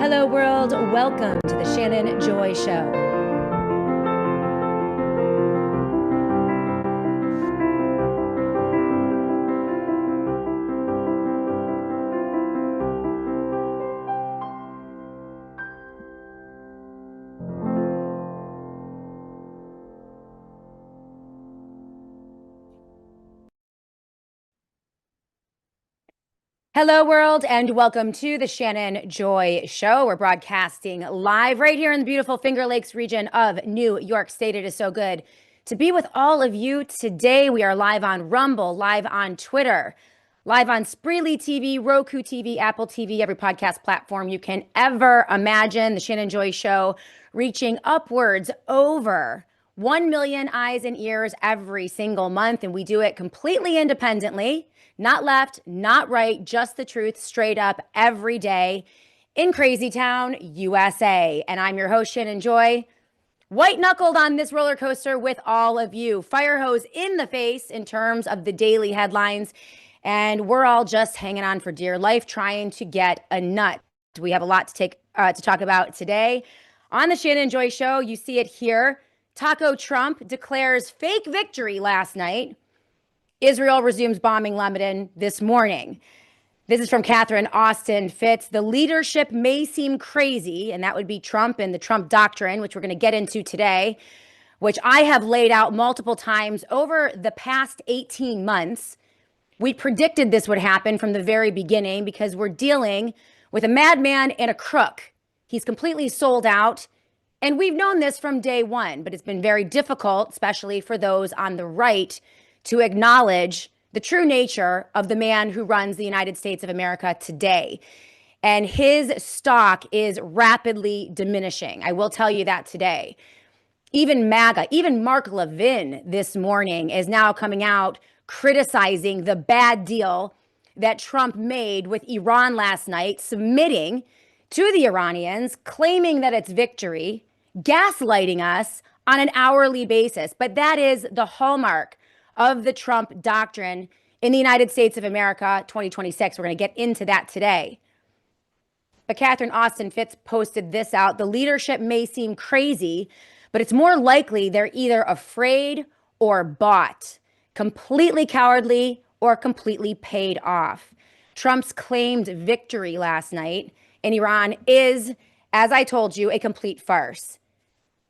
Hello, world. Welcome to the Shannon Joy Show. Hello, world, and welcome to the Shannon Joy Show. We're broadcasting live right here in the beautiful Finger Lakes region of New York State. It is so good to be with all of you today. We are live on Rumble, live on Twitter, live on Spreely TV, Roku TV, Apple TV, every podcast platform you can ever imagine. The Shannon Joy Show reaching upwards over 1 million eyes and ears every single month, and we do it completely independently. Not left, not right, just the truth, straight up every day in Crazy Town, USA. And I'm your host, Shannon Joy, white knuckled on this roller coaster with all of you. Fire hose in the face in terms of the daily headlines. And we're all just hanging on for dear life, trying to get a nut. We have a lot to talk about today. On the Shannon Joy Show, you see it here. Taco Trump declares fake victory last night. Israel resumes bombing Lebanon this morning. This is from Catherine Austin Fitts. The leadership may seem crazy, and that would be Trump and the Trump doctrine, which we're going to get into today, which I have laid out multiple times over the past 18 months. We predicted this would happen from the very beginning because we're dealing with a madman and a crook. He's completely sold out, and we've known this from day one, but it's been very difficult, especially for those on the right, to acknowledge the true nature of the man who runs the United States of America today. And his stock is rapidly diminishing. I will tell you that today. Even MAGA, even Mark Levin this morning is now coming out criticizing the bad deal that Trump made with Iran last night, submitting to the Iranians, claiming that it's victory, gaslighting us on an hourly basis. But that is the hallmark of the Trump doctrine in the United States of America 2026. We're going to get into that today. But Catherine Austin Fitts posted this out. The leadership may seem crazy, but it's more likely they're either afraid or bought, completely cowardly or completely paid off. Trump's claimed victory last night in Iran is, as I told you, a complete farce.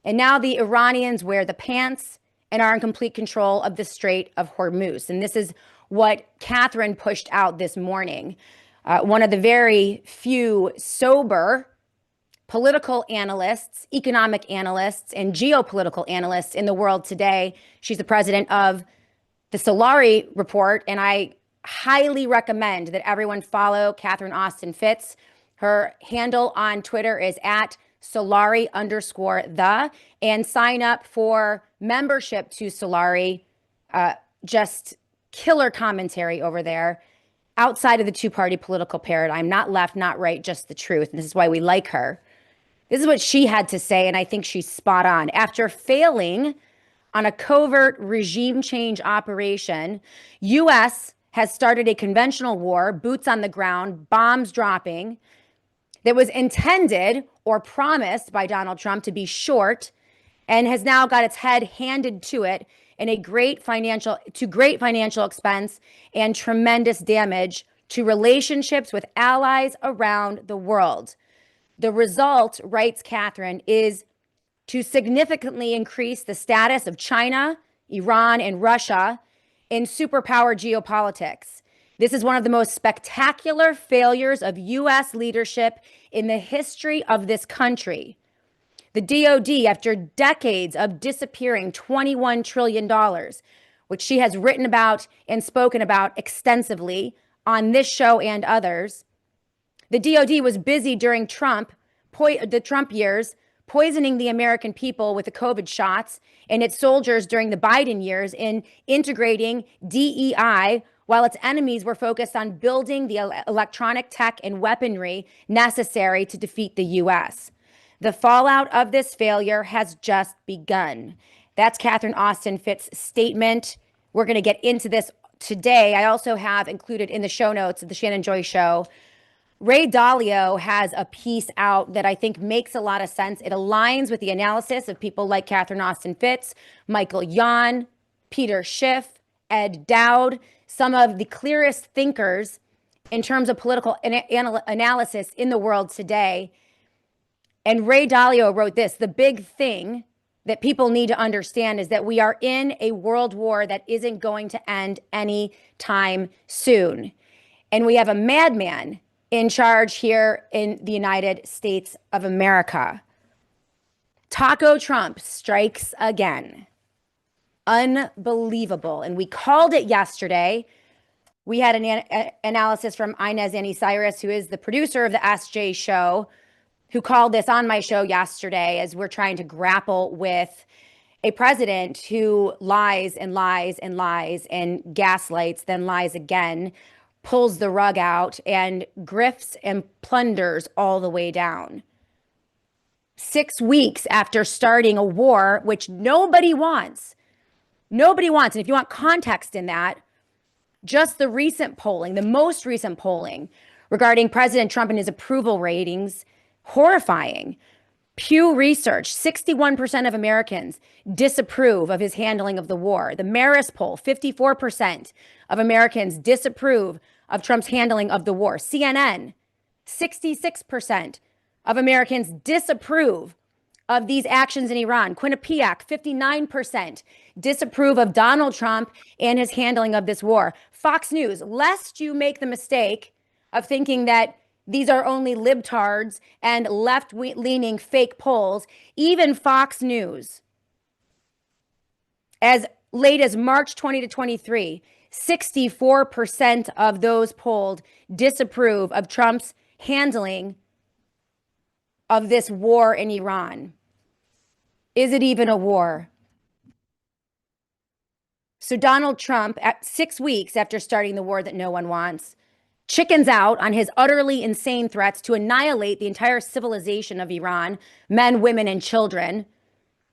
And now the Iranians wear the pants and are in complete control of the Strait of Hormuz. And this is what Catherine pushed out this morning. One of the very few sober political analysts, economic analysts, and geopolitical analysts in the world today. She's the president of the Solari Report, and I highly recommend that everyone follow Catherine Austin Fitts. Her handle on Twitter is at Solari_the, and sign up for membership to Solari. Just killer commentary over there outside of the two-party political paradigm, not left, not right, just the truth. And this is why we like her. This is what she had to say, and I think she's spot on. After failing on a covert regime change operation, U.S. has started a conventional war, boots on the ground, bombs dropping, that was intended or promised by Donald Trump to be short, and has now got its head handed to it in a great financial expense and tremendous damage to relationships with allies around the world. The result, writes Catherine, is to significantly increase the status of China, Iran, and Russia in superpower geopolitics. This is one of the most spectacular failures of U.S. leadership in the history of this country. The DOD, after decades of disappearing $21 trillion, which she has written about and spoken about extensively on this show and others, the DOD was busy during the Trump years, poisoning the American people with the COVID shots, and its soldiers during the Biden years in integrating DEI, while its enemies were focused on building the electronic tech and weaponry necessary to defeat the U.S. The fallout of this failure has just begun. That's Catherine Austin Fitts' statement. We're going to get into this today. I also have included in the show notes of the Shannon Joy Show Ray Dalio has a piece out that I think makes a lot of sense. It aligns with the analysis of people like Catherine Austin Fitts, Michael Yon, Peter Schiff, Ed Dowd, some of the clearest thinkers in terms of political analysis in the world today. And Ray Dalio wrote this: the big thing that people need to understand is that we are in a world war that isn't going to end anytime soon. And we have a madman in charge here in the United States of America. Taco Trump strikes again. Unbelievable. And we called it yesterday. We had an analysis from Inez Anisirus, who is the producer of the SJ show, who called this on my show yesterday as we're trying to grapple with a president who lies and lies and lies and gaslights, then lies again, pulls the rug out and grifts and plunders all the way down. 6 weeks after starting a war, which nobody wants. Nobody wants. And if you want context in that, just the recent polling, the most recent polling regarding President Trump and his approval ratings, horrifying. Pew Research, 61% of Americans disapprove of his handling of the war. The Marist poll, 54% of Americans disapprove of Trump's handling of the war. CNN, 66% of Americans disapprove of these actions in Iran. Quinnipiac, 59% disapprove of Donald Trump and his handling of this war. Fox News, lest you make the mistake of thinking that these are only libtards and left-leaning fake polls, even Fox News, as late as March 20 to 23, 64% of those polled disapprove of Trump's handling of this war in Iran. Is it even a war? So Donald Trump, at 6 weeks after starting the war that no one wants, chickens out on his utterly insane threats to annihilate the entire civilization of Iran, men, women, and children.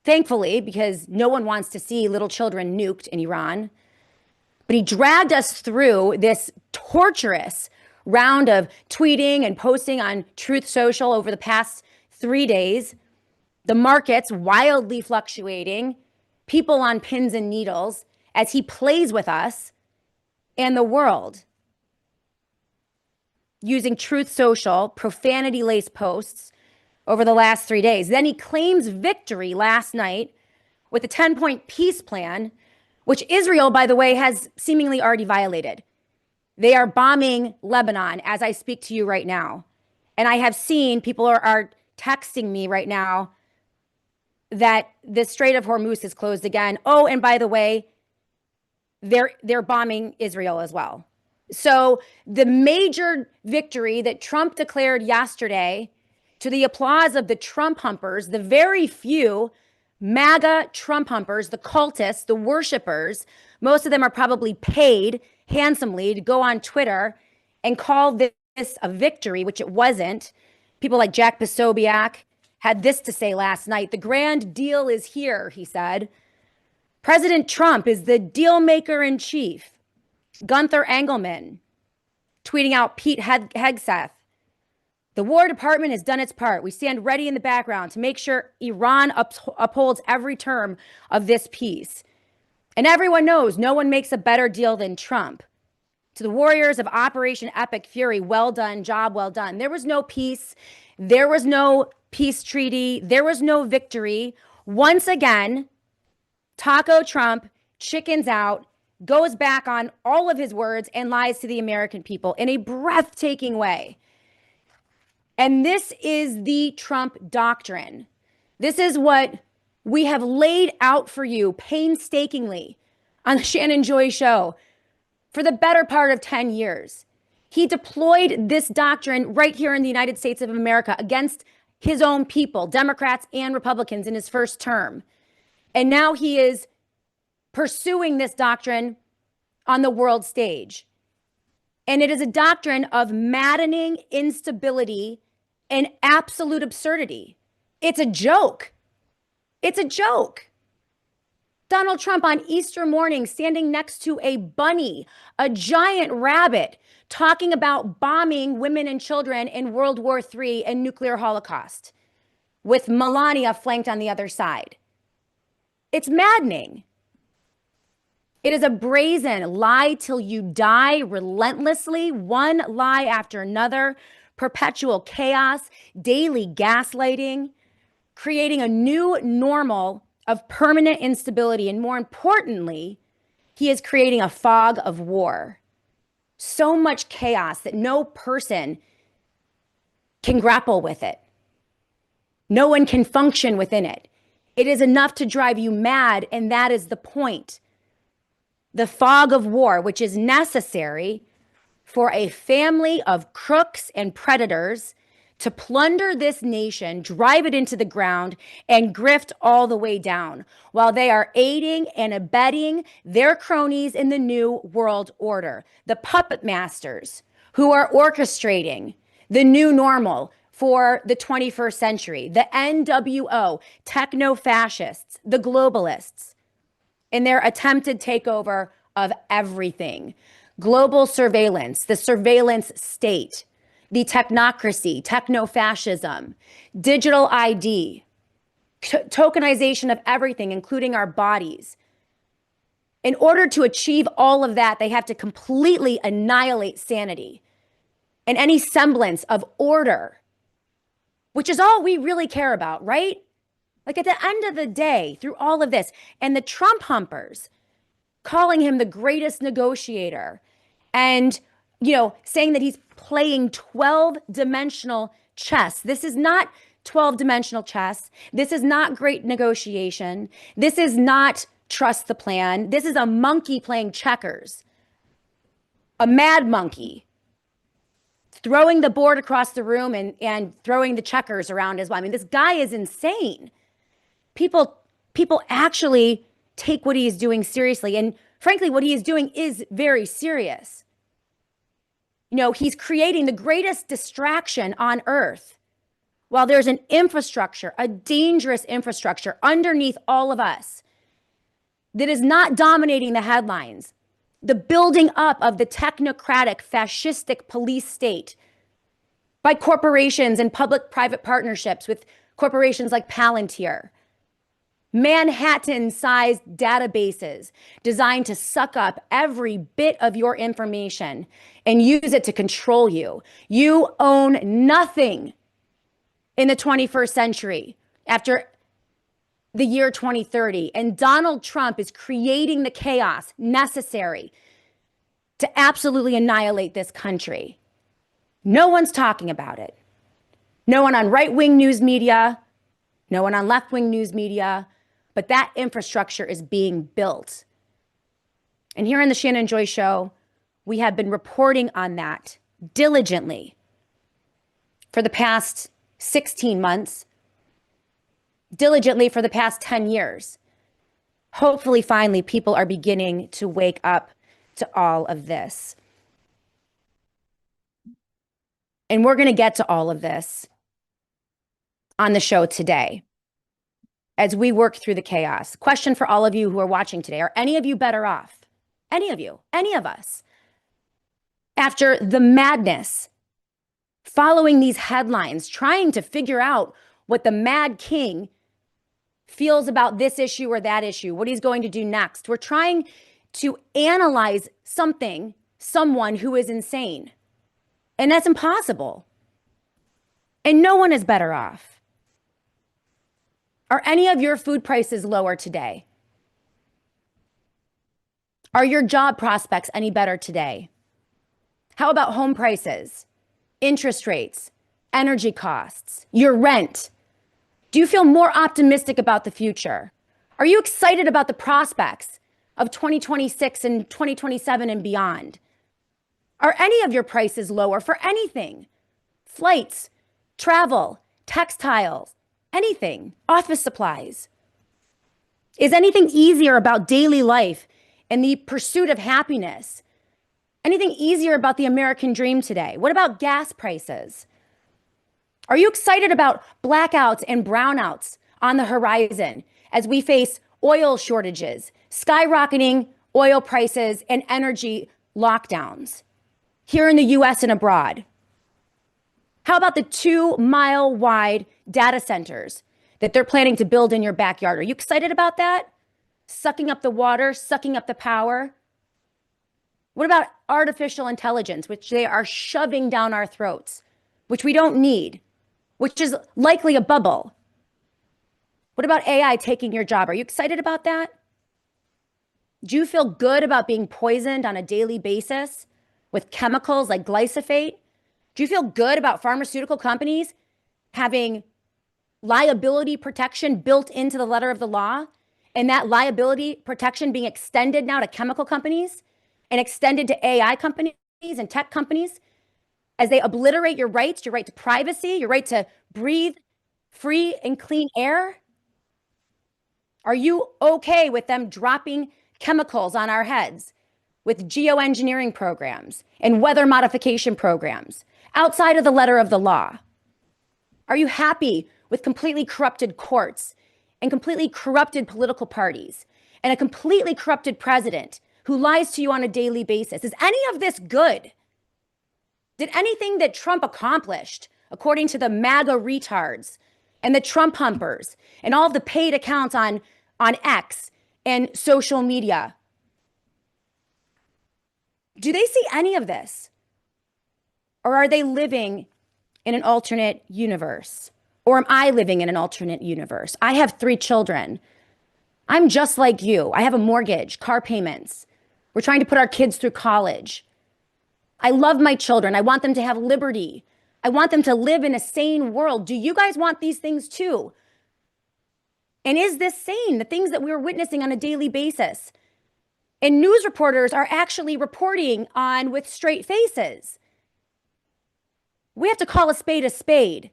Thankfully, because no one wants to see little children nuked in Iran. But he dragged us through this torturous round of tweeting and posting on Truth Social over the past 3 days. The markets wildly fluctuating, people on pins and needles as he plays with us and the world. Using Truth Social, profanity-laced posts over the last 3 days. Then he claims victory last night with a 10-point peace plan, which Israel, by the way, has seemingly already violated. They are bombing Lebanon as I speak to you right now. And I have seen people are texting me right now that the Strait of Hormuz is closed again. Oh, and by the way, they're bombing Israel as well. So the major victory that Trump declared yesterday, to the applause of the Trump humpers, the very few MAGA Trump humpers, the cultists, the worshipers, most of them are probably paid handsomely to go on Twitter and call this a victory, which it wasn't. People like Jack Posobiec had this to say last night: the grand deal is here, he said. President Trump is the deal maker in chief. Gunther Engelman tweeting out Pete Hegseth. The War Department has done its part. We stand ready in the background to make sure Iran upholds every term of this peace. And everyone knows no one makes a better deal than Trump. To the warriors of Operation Epic Fury, well done, job well done. There was no peace. There was no peace treaty. There was no victory. Once again, Taco Trump chickens out, goes back on all of his words and lies to the American people in a breathtaking way. And this is the Trump doctrine. This is what we have laid out for you painstakingly on the Shannon Joy Show for the better part of 10 years. He deployed this doctrine right here in the United States of America against his own people, Democrats and Republicans, in his first term. And now he is pursuing this doctrine on the world stage. And it is a doctrine of maddening instability and absolute absurdity. It's a joke. It's a joke. Donald Trump on Easter morning standing next to a bunny, a giant rabbit, talking about bombing women and children in World War III and nuclear holocaust, with Melania flanked on the other side. It's maddening. It is a brazen lie till you die, relentlessly, one lie after another, perpetual chaos, daily gaslighting, creating a new normal of permanent instability. And more importantly, he is creating a fog of war. So much chaos that no person can grapple with it. No one can function within it. It is enough to drive you mad, and that is the point. The fog of war, which is necessary for a family of crooks and predators to plunder this nation, drive it into the ground, and grift all the way down, while they are aiding and abetting their cronies in the New World Order, the puppet masters who are orchestrating the new normal for the 21st century, the NWO, techno-fascists, the globalists, in their attempted takeover of everything. Global surveillance, the surveillance state, the technocracy, techno-fascism, digital ID, tokenization of everything, including our bodies. In order to achieve all of that, they have to completely annihilate sanity and any semblance of order, which is all we really care about, right? Like at the end of the day, through all of this, and the Trump humpers calling him the greatest negotiator and, saying that he's playing 12-dimensional chess. This is not 12-dimensional chess. This is not great negotiation. This is not trust the plan. This is a monkey playing checkers, a mad monkey throwing the board across the room and throwing the checkers around as well. I mean, this guy is insane. People actually take what he is doing seriously. And frankly, what he is doing is very serious. He's creating the greatest distraction on earth while there's an infrastructure, a dangerous infrastructure underneath all of us that is not dominating the headlines. The building up of the technocratic, fascistic police state by corporations and public-private partnerships with corporations like Palantir. Manhattan-sized databases designed to suck up every bit of your information and use it to control you. You own nothing in the 21st century after the year 2030. And Donald Trump is creating the chaos necessary to absolutely annihilate this country. No one's talking about it. No one on right-wing news media, no one on left-wing news media, but that infrastructure is being built. And here on the Shannon Joy Show, we have been reporting on that diligently for the past 16 months, diligently for the past 10 years. Hopefully, finally, people are beginning to wake up to all of this. And we're going to get to all of this on the show today as we work through the chaos. Question for all of you who are watching today. Are any of you better off? Any of you? Any of us? After the madness, following these headlines, trying to figure out what the Mad King feels about this issue or that issue, what he's going to do next. We're trying to analyze someone who is insane. And that's impossible. And no one is better off. Are any of your food prices lower today? Are your job prospects any better today? How about home prices, interest rates, energy costs, your rent? Do you feel more optimistic about the future? Are you excited about the prospects of 2026 and 2027 and beyond? Are any of your prices lower for anything? Flights, travel, textiles, anything, office supplies? Is anything easier about daily life and the pursuit of happiness? Anything easier about the American dream today? What about gas prices? Are you excited about blackouts and brownouts on the horizon as we face oil shortages, skyrocketing oil prices, and energy lockdowns here in the US and abroad? How about the 2-mile wide data centers that they're planning to build in your backyard? Are you excited about that? Sucking up the water, sucking up the power. What about artificial intelligence, which they are shoving down our throats, which we don't need, which is likely a bubble? What about AI taking your job? Are you excited about that? Do you feel good about being poisoned on a daily basis with chemicals like glyphosate? Do you feel good about pharmaceutical companies having liability protection built into the letter of the law, and that liability protection being extended now to chemical companies and extended to AI companies and tech companies as they obliterate your rights, your right to privacy, your right to breathe free and clean air? Are you okay with them dropping chemicals on our heads with geoengineering programs and weather modification programs outside of the letter of the law? Are you happy with completely corrupted courts and completely corrupted political parties and a completely corrupted president who lies to you on a daily basis? Is any of this good? Did anything that Trump accomplished, according to the MAGA retards and the Trump humpers and all of the paid accounts on X and social media, do they see any of this? Or are they living in an alternate universe? Or am I living in an alternate universe? I have 3 children. I'm just like you. I have a mortgage, car payments. We're trying to put our kids through college. I love my children. I want them to have liberty. I want them to live in a sane world. Do you guys want these things too? And is this sane? The things that we're witnessing on a daily basis. And news reporters are actually reporting on with straight faces. We have to call a spade a spade.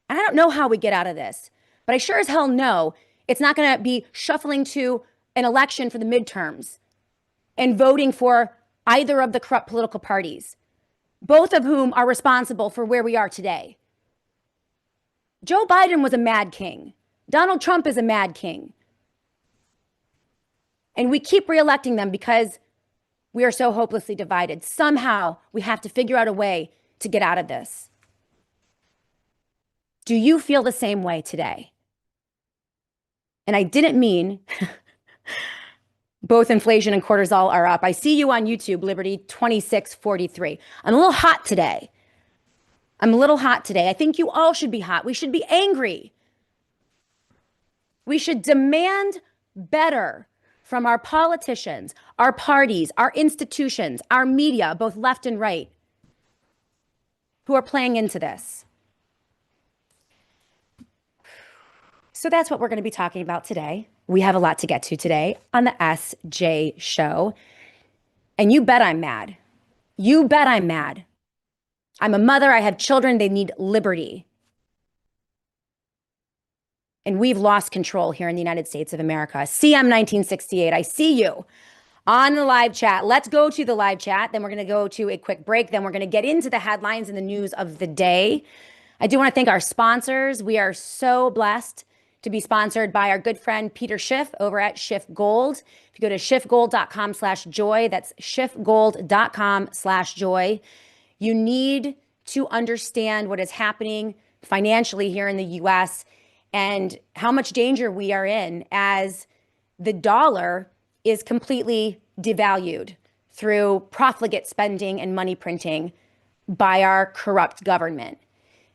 And I don't know how we get out of this, but I sure as hell know it's not going to be shuffling to an election for the midterms and voting for either of the corrupt political parties, both of whom are responsible for where we are today. Joe Biden was a mad king. Donald Trump is a mad king. And we keep reelecting them because we are so hopelessly divided. Somehow we have to figure out a way to get out of this. Do you feel the same way today? And I didn't mean both inflation and cortisol are up. I see you on YouTube, Liberty 2643. I'm a little hot today. I think you all should be hot. We should be angry. We should demand better from our politicians, our parties, our institutions, our media, both left and right, who are playing into this. So that's what we're going to be talking about today. We have a lot to get to today on the SJ Show. And you bet I'm mad. You bet I'm mad. I'm a mother. I have children. They need liberty. And we've lost control here in the United States of America. CM1968, I see you on the live chat. Let's go to the live chat. Then we're going to go to a quick break. Then we're going to get into the headlines and the news of the day. I do want to thank our sponsors. We are so blessed to be sponsored by our good friend Peter Schiff over at Schiff Gold. If you go to schiffgold.com/joy, that's schiffgold.com/joy. You need to understand what is happening financially here in the US and how much danger we are in as the dollar is completely devalued through profligate spending and money printing by our corrupt government.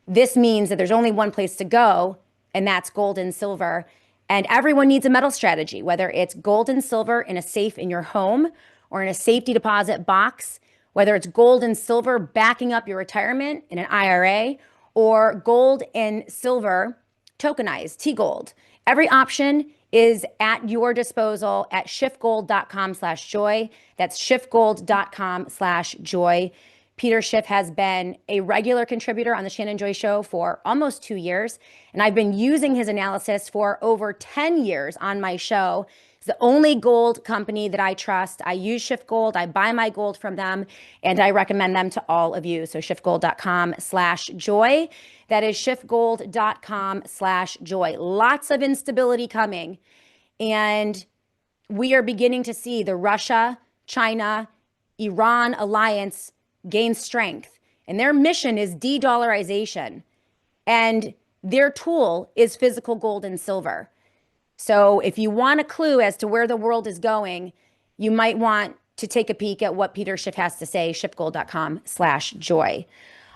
This means that there's only one place to go, and that's gold and silver. And everyone needs a metal strategy, whether it's gold and silver in a safe in your home or in a safety deposit box, whether it's gold and silver backing up your retirement in an IRA, or gold and silver tokenized, T-Gold. Every option is at your disposal at schiffgold.com/joy. That's schiffgold.com/joy. Peter Schiff has been a regular contributor on the Shannon Joy Show for almost 2 years, and I've been using his analysis for over 10 years on my show It's the only gold company that I trust. I use Shift Gold. I buy my gold from them, and I recommend them to all of you. So shiftgold.com/joy. That is shiftgold.com/joy. Lots of instability coming. And we are beginning to see the Russia, China, Iran alliance gain strength. And their mission is de-dollarization. And their tool is physical gold and silver. So if you want a clue as to where the world is going, you might want to take a peek at what Peter Schiff has to say, shiftgold.com/joy.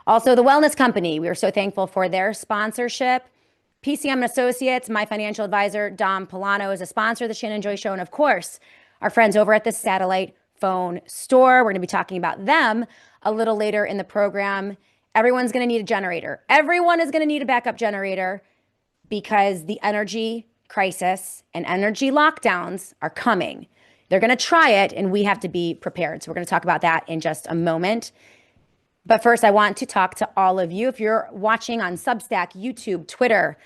Also, the Wellness Company, we are so thankful for their sponsorship. PCM Associates, my financial advisor, Dom Polano, is a sponsor of the Shannon Joy Show. And of course, our friends over at the Satellite Phone Store. We're going to be talking about them a little later in the program. Everyone's going to need a generator. Everyone is going to need a backup generator because the energy crisis and energy lockdowns are coming. They're going to try it, and we have to be prepared. So we're going to talk about that in just a moment. But first, I want to talk to all of you. If you're watching on Substack, YouTube, Twitter,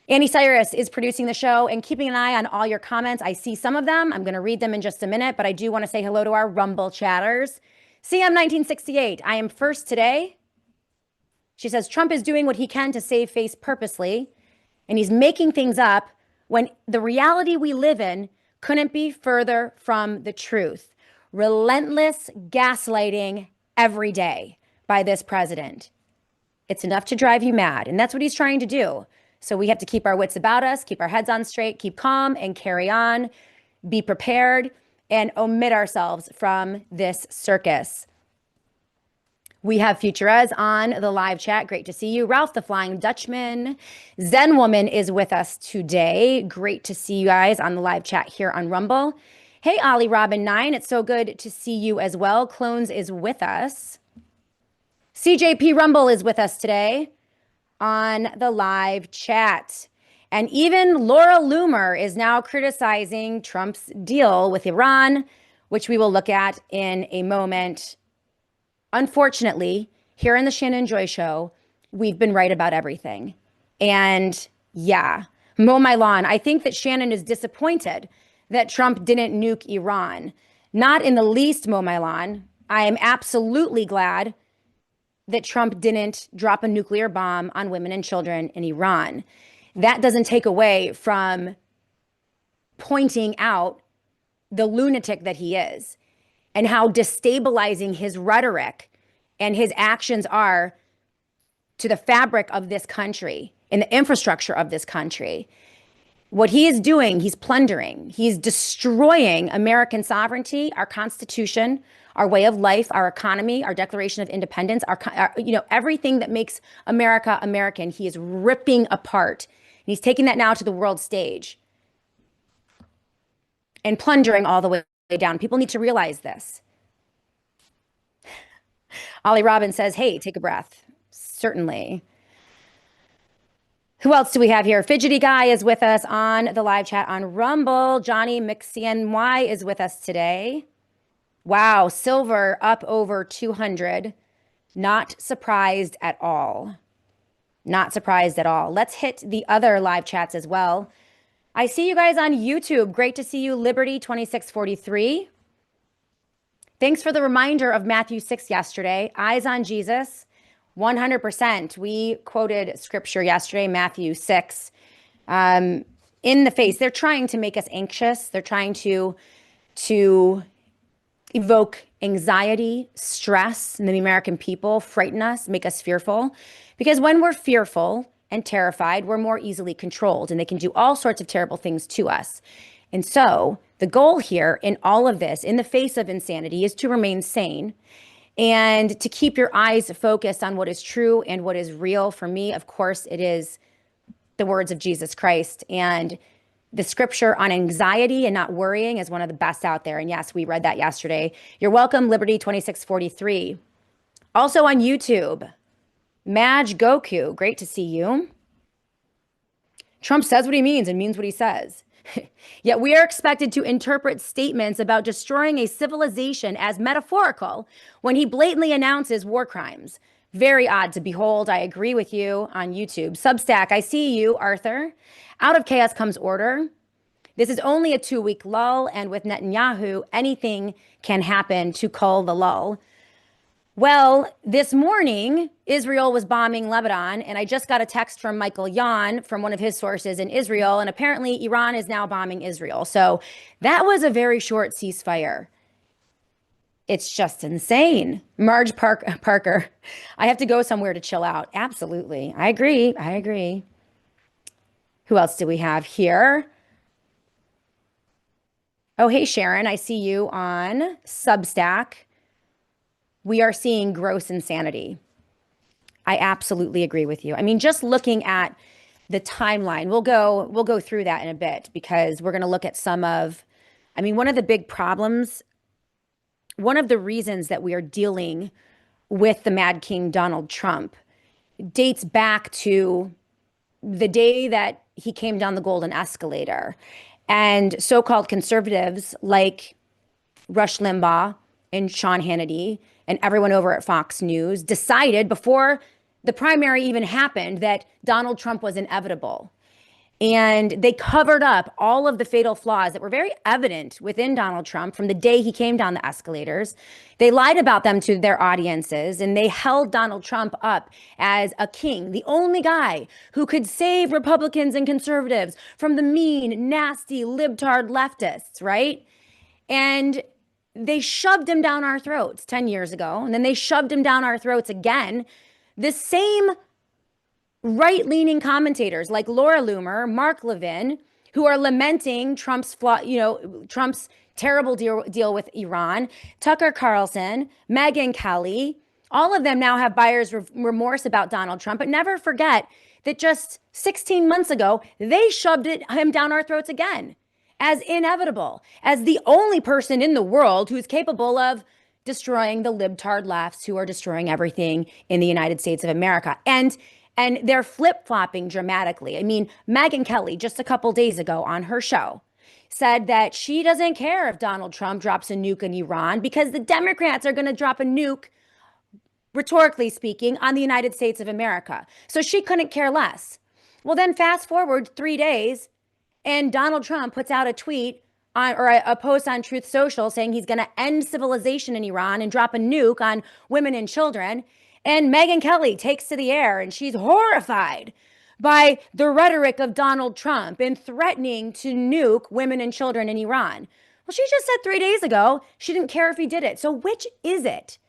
Annie Cyrus is producing the show and keeping an eye on all your comments. I see some of them. I'm going to read them in just a minute, but I do want to say hello to our Rumble chatters. CM1968, I am first today. She says, Trump is doing what he can to save face purposely, and he's making things up when the reality we live in couldn't be further from the truth. Relentless gaslighting every day by this president. It's enough to drive you mad, and that's what he's trying to do. So we have to keep our wits about us, keep our heads on straight, keep calm, and carry on, be prepared, and omit ourselves from this circus. We have Futurez on the live chat. Great to see you. Ralph the Flying Dutchman. Zen Woman is with us today. Great to see you guys on the live chat here on Rumble. Hey, Ollie Robin 9. It's so good to see you as well. Clones is with us. CJP Rumble is with us today on the live chat. And even Laura Loomer is now criticizing Trump's deal with Iran, which we will look at in a moment. Unfortunately, here in the Shannon Joy Show, we've been right about everything. And yeah, mow my lawn. I think that Shannon is disappointed that Trump didn't nuke Iran. Not in the least, mow my lawn. I am absolutely glad that Trump didn't drop a nuclear bomb on women and children in Iran. That doesn't take away from pointing out the lunatic that he is and how destabilizing his rhetoric and his actions are to the fabric of this country and the infrastructure of this country. What he is doing, he's plundering. He's destroying American sovereignty, our Constitution, our way of life, our economy, our Declaration of Independence, our everything that makes America American. He is ripping apart. And he's taking that now to the world stage and plundering all the way down. People need to realize this. Ollie Robbins says, hey, take a breath. Certainly. Who else do we have here? Fidgety Guy is with us on the live chat on Rumble. Johnny McCNY is with us today. Wow, silver up over 200. Not surprised at all. Not surprised at all. Let's hit the other live chats as well. I see you guys on YouTube. Great to see you, Liberty2643. Thanks for the reminder of Matthew 6 yesterday. Eyes on Jesus, 100%. We quoted scripture yesterday, Matthew 6, in the face. They're trying to make us anxious. They're trying to evoke anxiety, stress in the American people, frighten us, make us fearful. Because when we're fearful and terrified, we're more easily controlled, and they can do all sorts of terrible things to us. And so the goal here in all of this, in the face of insanity, is to remain sane and to keep your eyes focused on what is true and what is real. For me, of course, it is the words of Jesus Christ. And the scripture on anxiety and not worrying is one of the best out there. And yes, we read that yesterday. You're welcome, Liberty2643. Also on YouTube, Maj Goku, great to see you. Trump says what he means and means what he says. Yet we are expected to interpret statements about destroying a civilization as metaphorical when he blatantly announces war crimes. Very odd to behold. I agree with you on YouTube. Substack, I see you, Arthur. Out of chaos comes order. This is only a 2-week lull, and with Netanyahu, anything can happen to cull the lull. Well, this morning, Israel was bombing Lebanon, and I just got a text from Michael Yon from one of his sources in Israel, and apparently Iran is now bombing Israel. So that was a very short ceasefire. It's just insane. Marge Parker, I have to go somewhere to chill out. Absolutely. I agree. I agree. Who else do we have here? Oh, hey, Sharon, I see you on Substack. We are seeing gross insanity. I absolutely agree with you. I mean, just looking at the timeline, we'll go through that in a bit because we're going to look at some of, I mean, one of the big problems, one of the reasons that we are dealing with the Mad King Donald Trump dates back to the day that he came down the golden escalator. And so-called conservatives like Rush Limbaugh and Sean Hannity and everyone over at Fox News decided before the primary even happened that Donald Trump was inevitable. And they covered up all of the fatal flaws that were very evident within Donald Trump from the day he came down the escalators. They lied about them to their audiences, and they held Donald Trump up as a king, the only guy who could save Republicans and conservatives from the mean, nasty, libtard leftists, right? And they shoved him down our throats 10 years ago, and then they shoved him down our throats again. The same right-leaning commentators like Laura Loomer, Mark Levin, who are lamenting Trump's Trump's terrible deal with Iran, Tucker Carlson, Megyn Kelly, all of them now have buyer's remorse about Donald Trump, but never forget that just 16 months ago, they shoved him down our throats again as inevitable, as the only person in the world who's capable of destroying the libtard lefts who are destroying everything in the United States of America. And they're flip-flopping dramatically. I mean, Megyn Kelly, just a couple days ago on her show, said that she doesn't care if Donald Trump drops a nuke in Iran because the Democrats are going to drop a nuke, rhetorically speaking, on the United States of America. So she couldn't care less. Well, then fast forward 3 days, and Donald Trump puts out a tweet or a post on Truth Social saying he's going to end civilization in Iran and drop a nuke on women and children. And Megyn Kelly takes to the air and she's horrified by the rhetoric of Donald Trump and threatening to nuke women and children in Iran. Well, she just said 3 days ago she didn't care if he did it. So which is it?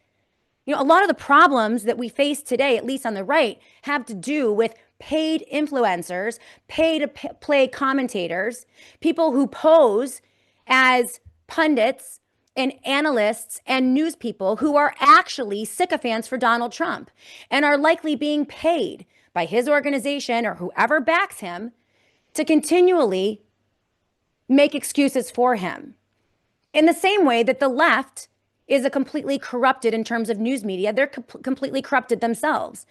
You know, a lot of the problems that we face today, at least on the right, have to do with paid influencers, pay-to-play commentators, people who pose as pundits and analysts and news people who are actually sycophants for Donald Trump and are likely being paid by his organization or whoever backs him to continually make excuses for him. In the same way that the left is a completely corrupted in terms of news media, they're completely corrupted themselves.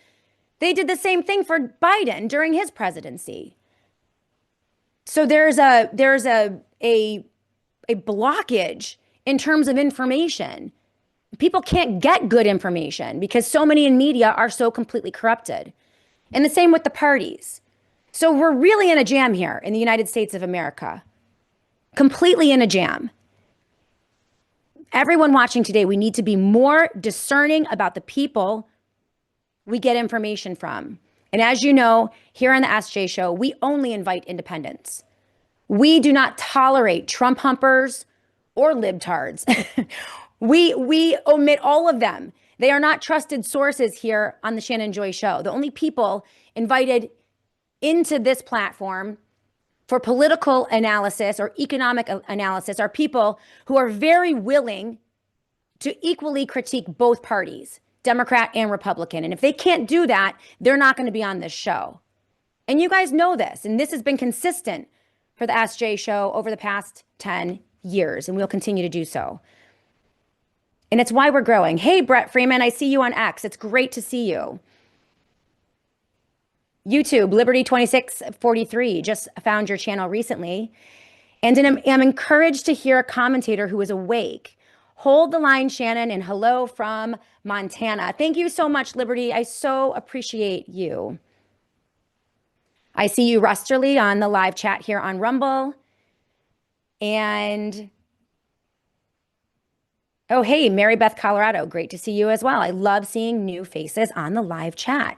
They did the same thing for Biden during his presidency. So there's a blockage in terms of information. People can't get good information because so many in media are so completely corrupted. And the same with the parties. So we're really in a jam here in the United States of America. Completely in a jam. Everyone watching today, we need to be more discerning about the people we get information from. And as you know, here on the SJ Show, we only invite independents. We do not tolerate Trump humpers or libtards. we omit all of them. They are not trusted sources here on the Shannon Joy Show. The only people invited into this platform for political analysis or economic analysis are people who are very willing to equally critique both parties, Democrat and Republican. And if they can't do that, they're not going to be on this show. And you guys know this, and this has been consistent for the SJ Show over the past 10 years, and we'll continue to do so. And it's why we're growing. Hey, Brett Freeman, I see you on X. It's great to see you. YouTube, Liberty2643, just found your channel recently. And I'm encouraged to hear a commentator who is awake. Hold the line, Shannon, and hello from Montana. Thank you so much, Liberty. I so appreciate you. I see you, Rusterly, on the live chat here on Rumble. And oh, hey, Mary Beth, Colorado. Great to see you as well. I love seeing new faces on the live chat.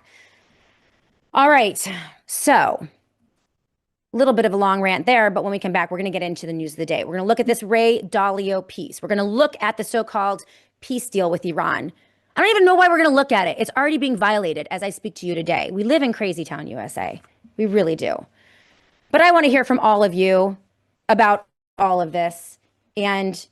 All right. So, a little bit of a long rant there, but when we come back, we're going to get into the news of the day. We're going to look at this Ray Dalio piece. We're going to look at the so-called peace deal with Iran. I don't even know why we're going to look at it. It's already being violated as I speak to you today. We live in crazy town, USA. We really do. But I want to hear from all of you about all of this and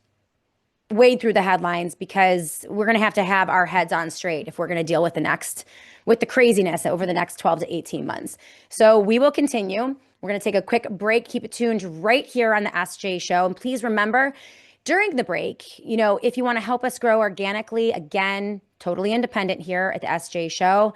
wade through the headlines, because we're going to have our heads on straight if we're going to deal with the craziness over the next 12 to 18 months. So we will continue. We're going to take a quick break. Keep it tuned right here on the SJ Show. And please remember, during the break, if you want to help us grow organically, again, totally independent here at the SJ Show,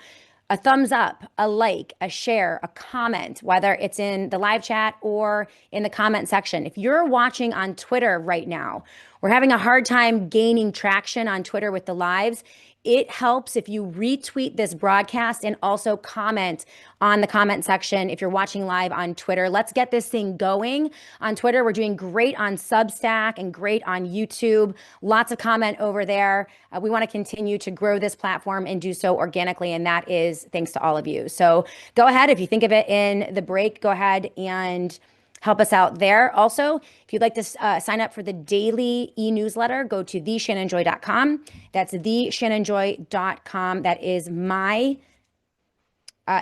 a thumbs up, a like, a share, a comment, whether it's in the live chat or in the comment section. If you're watching on Twitter right now, we're having a hard time gaining traction on Twitter with the lives. It helps if you retweet this broadcast and also comment on the comment section if you're watching live on Twitter. Let's get this thing going on Twitter. We're doing great on Substack and great on YouTube. Lots of comment over there. We want to continue to grow this platform and do so organically, and that is thanks to all of you. So go ahead, if you think of it in the break, go ahead and help us out there. Also, if you'd like to sign up for the daily e-newsletter, go to theshannonjoy.com. That's theshannonjoy.com. That is my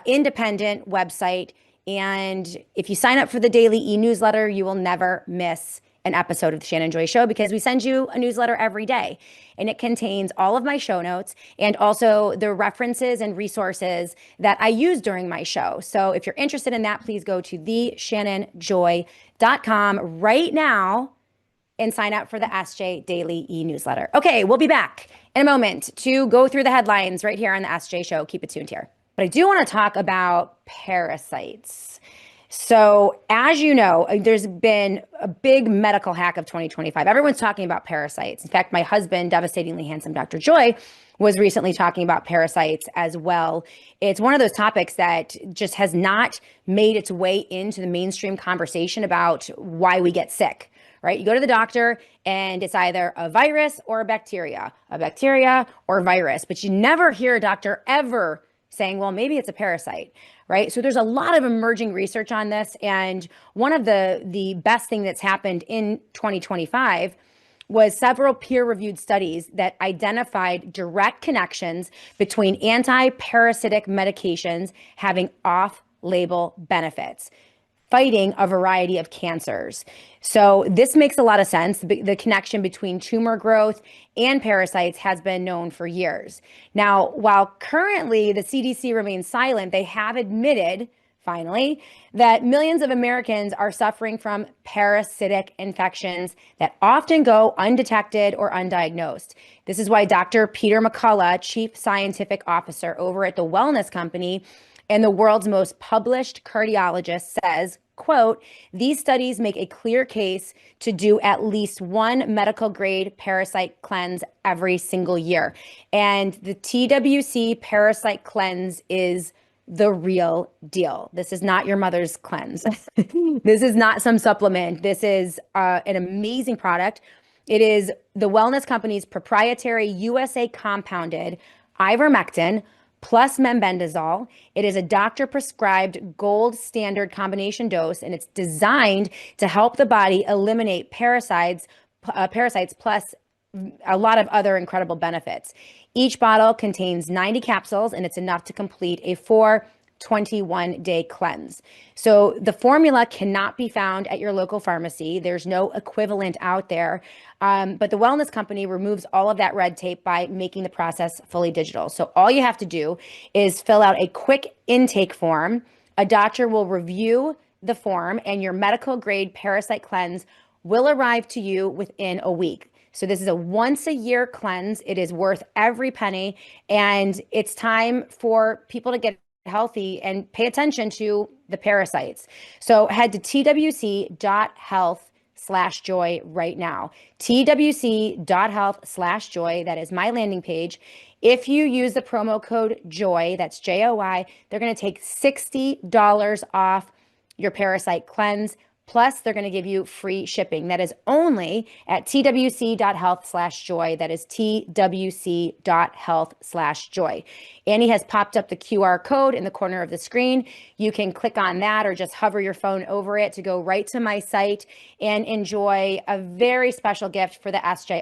independent website. And if you sign up for the daily e-newsletter, you will never miss an episode of the Shannon Joy Show, because we send you a newsletter every day, and it contains all of my show notes and also the references and resources that I use during my show. So if you're interested in that, please go to theshannonjoy.com right now and sign up for the SJ Daily e-newsletter. Okay, we'll be back in a moment to go through the headlines right here on the SJ Show. Keep it tuned here. But I do want to talk about parasites. So as you know, there's been a big medical hack of 2025. Everyone's talking about parasites. In fact, my husband, devastatingly handsome Dr. Joy, was recently talking about parasites as well. It's one of those topics that just has not made its way into the mainstream conversation about why we get sick, right? You go to the doctor and it's either a virus or a bacteria or virus, but you never hear a doctor ever saying, well, maybe it's a parasite, right? So there's a lot of emerging research on this. And one of the best thing that's happened in 2025 was several peer-reviewed studies that identified direct connections between anti-parasitic medications having off-label benefits, fighting a variety of cancers. So this makes a lot of sense. The connection between tumor growth and parasites has been known for years. Now, while currently the CDC remains silent, they have admitted, finally, that millions of Americans are suffering from parasitic infections that often go undetected or undiagnosed. This is why Dr. Peter McCullough, Chief Scientific Officer over at the Wellness Company and the world's most published cardiologist, says, quote, these studies make a clear case to do at least one medical grade parasite cleanse every single year. And the TWC parasite cleanse is the real deal. This is not your mother's cleanse. This is not some supplement. This is an amazing product. It is the Wellness Company's proprietary USA compounded ivermectin plus mebendazole. It is a doctor-prescribed gold standard combination dose, and it's designed to help the body eliminate parasites plus a lot of other incredible benefits. Each bottle contains 90 capsules, and it's enough to complete a 21-day cleanse. So the formula cannot be found at your local pharmacy. There's no equivalent out there. But the Wellness Company removes all of that red tape by making the process fully digital. So all you have to do is fill out a quick intake form. A doctor will review the form, and your medical grade parasite cleanse will arrive to you within a week. So this is a once a year cleanse. It is worth every penny, and it's time for people to get healthy and pay attention to the parasites. So head to twc.health/joy right now. twc.health/joy. That is my landing page. If you use the promo code JOY, that's JOY, they're going to take $60 off your parasite cleanse Plus, they're going to give you free shipping. That is only at twc.health/joy. That is twc.health/joy. Annie has popped up the QR code in the corner of the screen. You can click on that or just hover your phone over it to go right to my site and enjoy a very special gift for the SJ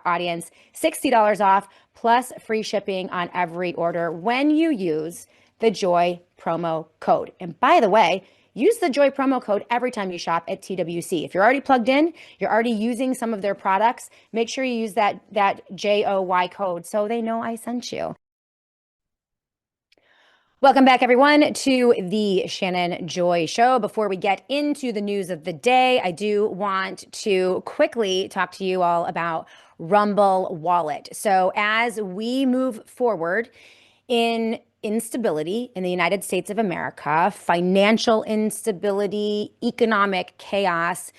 audience, $60 off plus free shipping on every order when you use the Joy promo code. And by the way, use the Joy promo code every time you shop at TWC. If you're already plugged in, you're already using some of their products, make sure you use that JOY code so they know I sent you. Welcome back, everyone, to the Shannon Joy Show. Before we get into the news of the day, I do want to quickly talk to you all about Rumble Wallet. So as we move forward in instability in the United States of America, financial instability, economic chaos,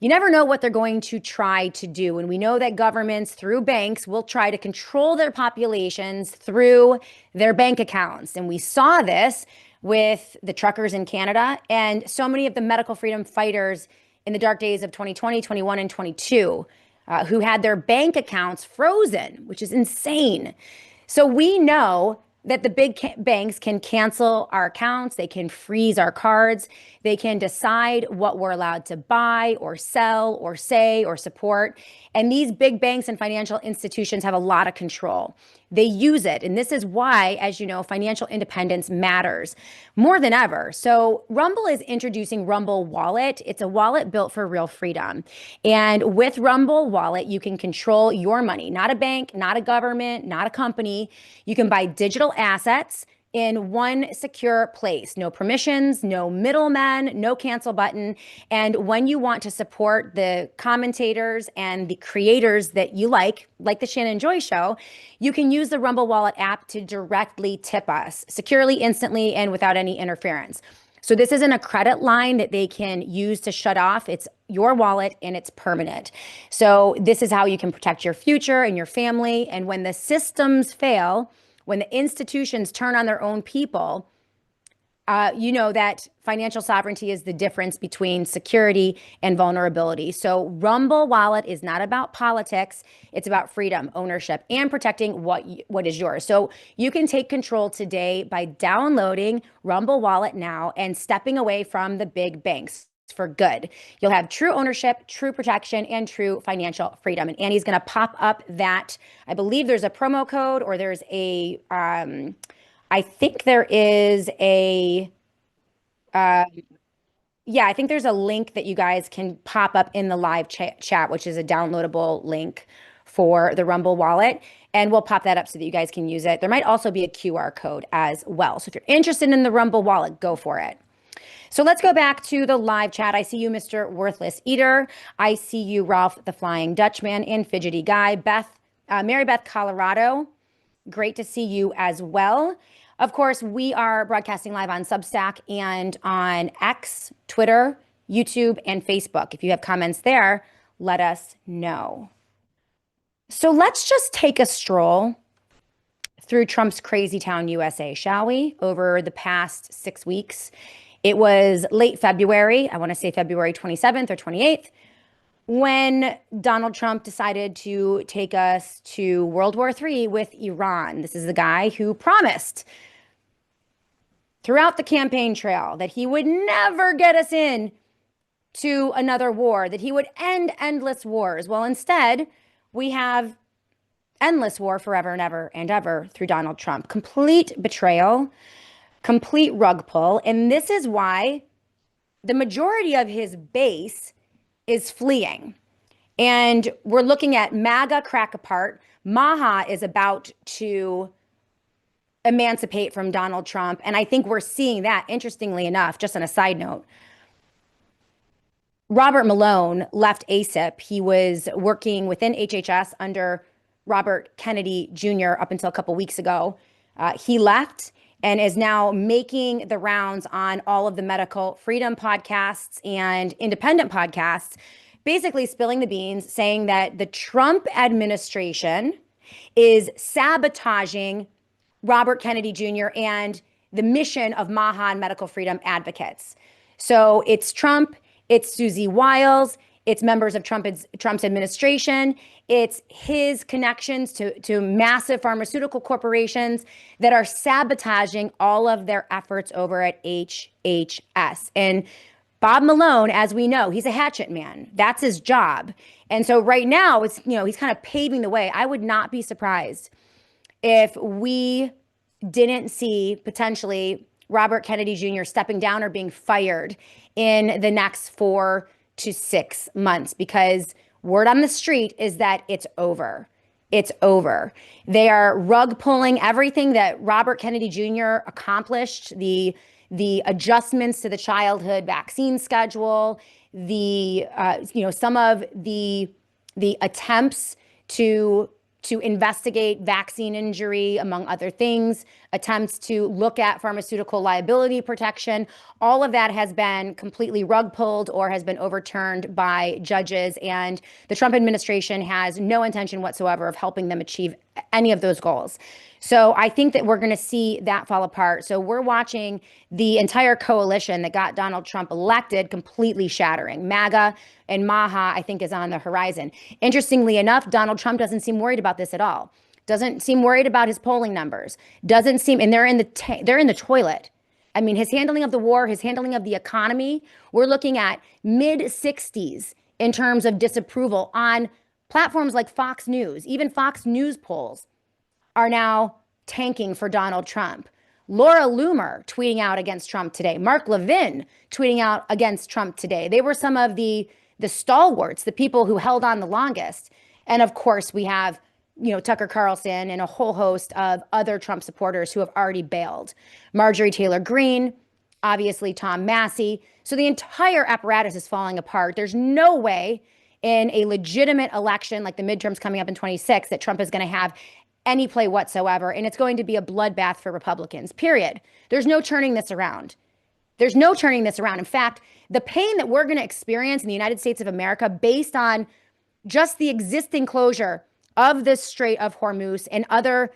you never know what they're going to try to do. And we know that governments through banks will try to control their populations through their bank accounts. And we saw this with the truckers in Canada and so many of the medical freedom fighters in the dark days of 2020, 21, and 22 who had their bank accounts frozen, which is insane. So we know that the big banks can cancel our accounts, they can freeze our cards, they can decide what we're allowed to buy or sell or say or support. And these big banks and financial institutions have a lot of control. They use it. And this is why, as you know, financial independence matters more than ever. So Rumble is introducing Rumble Wallet. It's a wallet built for real freedom. And with Rumble Wallet, you can control your money, not a bank, not a government, not a company. You can buy digital assets in one secure place. No permissions, no middlemen, no cancel button. And when you want to support the commentators and the creators that you like the Shannon Joy Show, you can use the Rumble Wallet app to directly tip us securely, instantly, and without any interference. So this isn't a credit line that they can use to shut off. It's your wallet and it's permanent. So this is how you can protect your future and your family. And when the systems fail, when the institutions turn on their own people, you know that financial sovereignty is the difference between security and vulnerability. So Rumble Wallet is not about politics. It's about freedom, ownership, and protecting what is yours. So you can take control today by downloading Rumble Wallet now and stepping away from the big banks for good. You'll have true ownership, true protection, and true financial freedom. And Annie's going to pop up that, I believe there's a promo code or there's a, I think there is a, yeah, I think there's a link that you guys can pop up in the live chat, which is a downloadable link for the Rumble Wallet. And we'll pop that up so that you guys can use it. There might also be a QR code as well. So if you're interested in the Rumble Wallet, go for it. So let's go back to the live chat. I see you, Mr. Worthless Eater. I see you, Ralph the Flying Dutchman and Fidgety Guy. Mary Beth, Colorado. Great to see you as well. Of course, we are broadcasting live on Substack and on X, Twitter, YouTube, and Facebook. If you have comments there, let us know. So let's just take a stroll through Trump's crazy town USA, shall we? Over the past 6 weeks. It was late February, I want to say February 27th or 28th, when Donald Trump decided to take us to World War III with Iran. This is the guy who promised throughout the campaign trail that he would never get us in to another war, that he would end endless wars. Well, instead, we have endless war forever and ever and ever through Donald Trump. Complete betrayal. Complete rug pull. And this is why the majority of his base is fleeing. And we're looking at MAGA crack apart. Maha is about to emancipate from Donald Trump. And I think we're seeing that, interestingly enough, just on a side note. Robert Malone left ASIP. He was working within HHS under Robert Kennedy Jr. up until a couple weeks ago. He left and is now making the rounds on all of the medical freedom podcasts and independent podcasts, basically spilling the beans, saying that the Trump administration is sabotaging Robert Kennedy Jr. and the mission of Maha and medical freedom advocates. So it's Trump It's Susie Wiles. It's members of Trump's administration. It's his connections to massive pharmaceutical corporations that are sabotaging all of their efforts over at HHS. And Bob Malone, as we know, he's a hatchet man. That's his job. And so right now, he's kind of paving the way. I would not be surprised if we didn't see potentially Robert Kennedy Jr. stepping down or being fired in the next 4 to 6 months, because word on the street is that it's over. It's over. They are rug pulling everything that Robert Kennedy Jr. accomplished, the adjustments to the childhood vaccine schedule, some of the attempts to investigate vaccine injury, among other things, attempts to look at pharmaceutical liability protection. All of that has been completely rug pulled or has been overturned by judges. And the Trump administration has no intention whatsoever of helping them achieve any of those goals. So I think that we're going to see that fall apart. So we're watching the entire coalition that got Donald Trump elected completely shattering. MAGA and MAHA, I think, is on the horizon. Interestingly enough, Donald Trump doesn't seem worried about this at all. Doesn't seem worried about his polling numbers. Doesn't seem, and they're in the toilet. I mean, his handling of the war, his handling of the economy, we're looking at mid 60s in terms of disapproval on platforms like Fox News. Even Fox News polls are now tanking for Donald Trump. Laura Loomer tweeting out against Trump today. Mark Levin tweeting out against Trump today. They were some of the stalwarts, the people who held on the longest. And of course, we have, Tucker Carlson and a whole host of other Trump supporters who have already bailed. Marjorie Taylor Greene, obviously Tom Massey. So the entire apparatus is falling apart. There's no way in a legitimate election like the midterms coming up in 26 that Trump is going to have any play whatsoever. And it's going to be a bloodbath for Republicans, period. There's no turning this around. There's no turning this around. In fact, the pain that we're going to experience in the United States of America based on just the existing closure of the Strait of Hormuz and other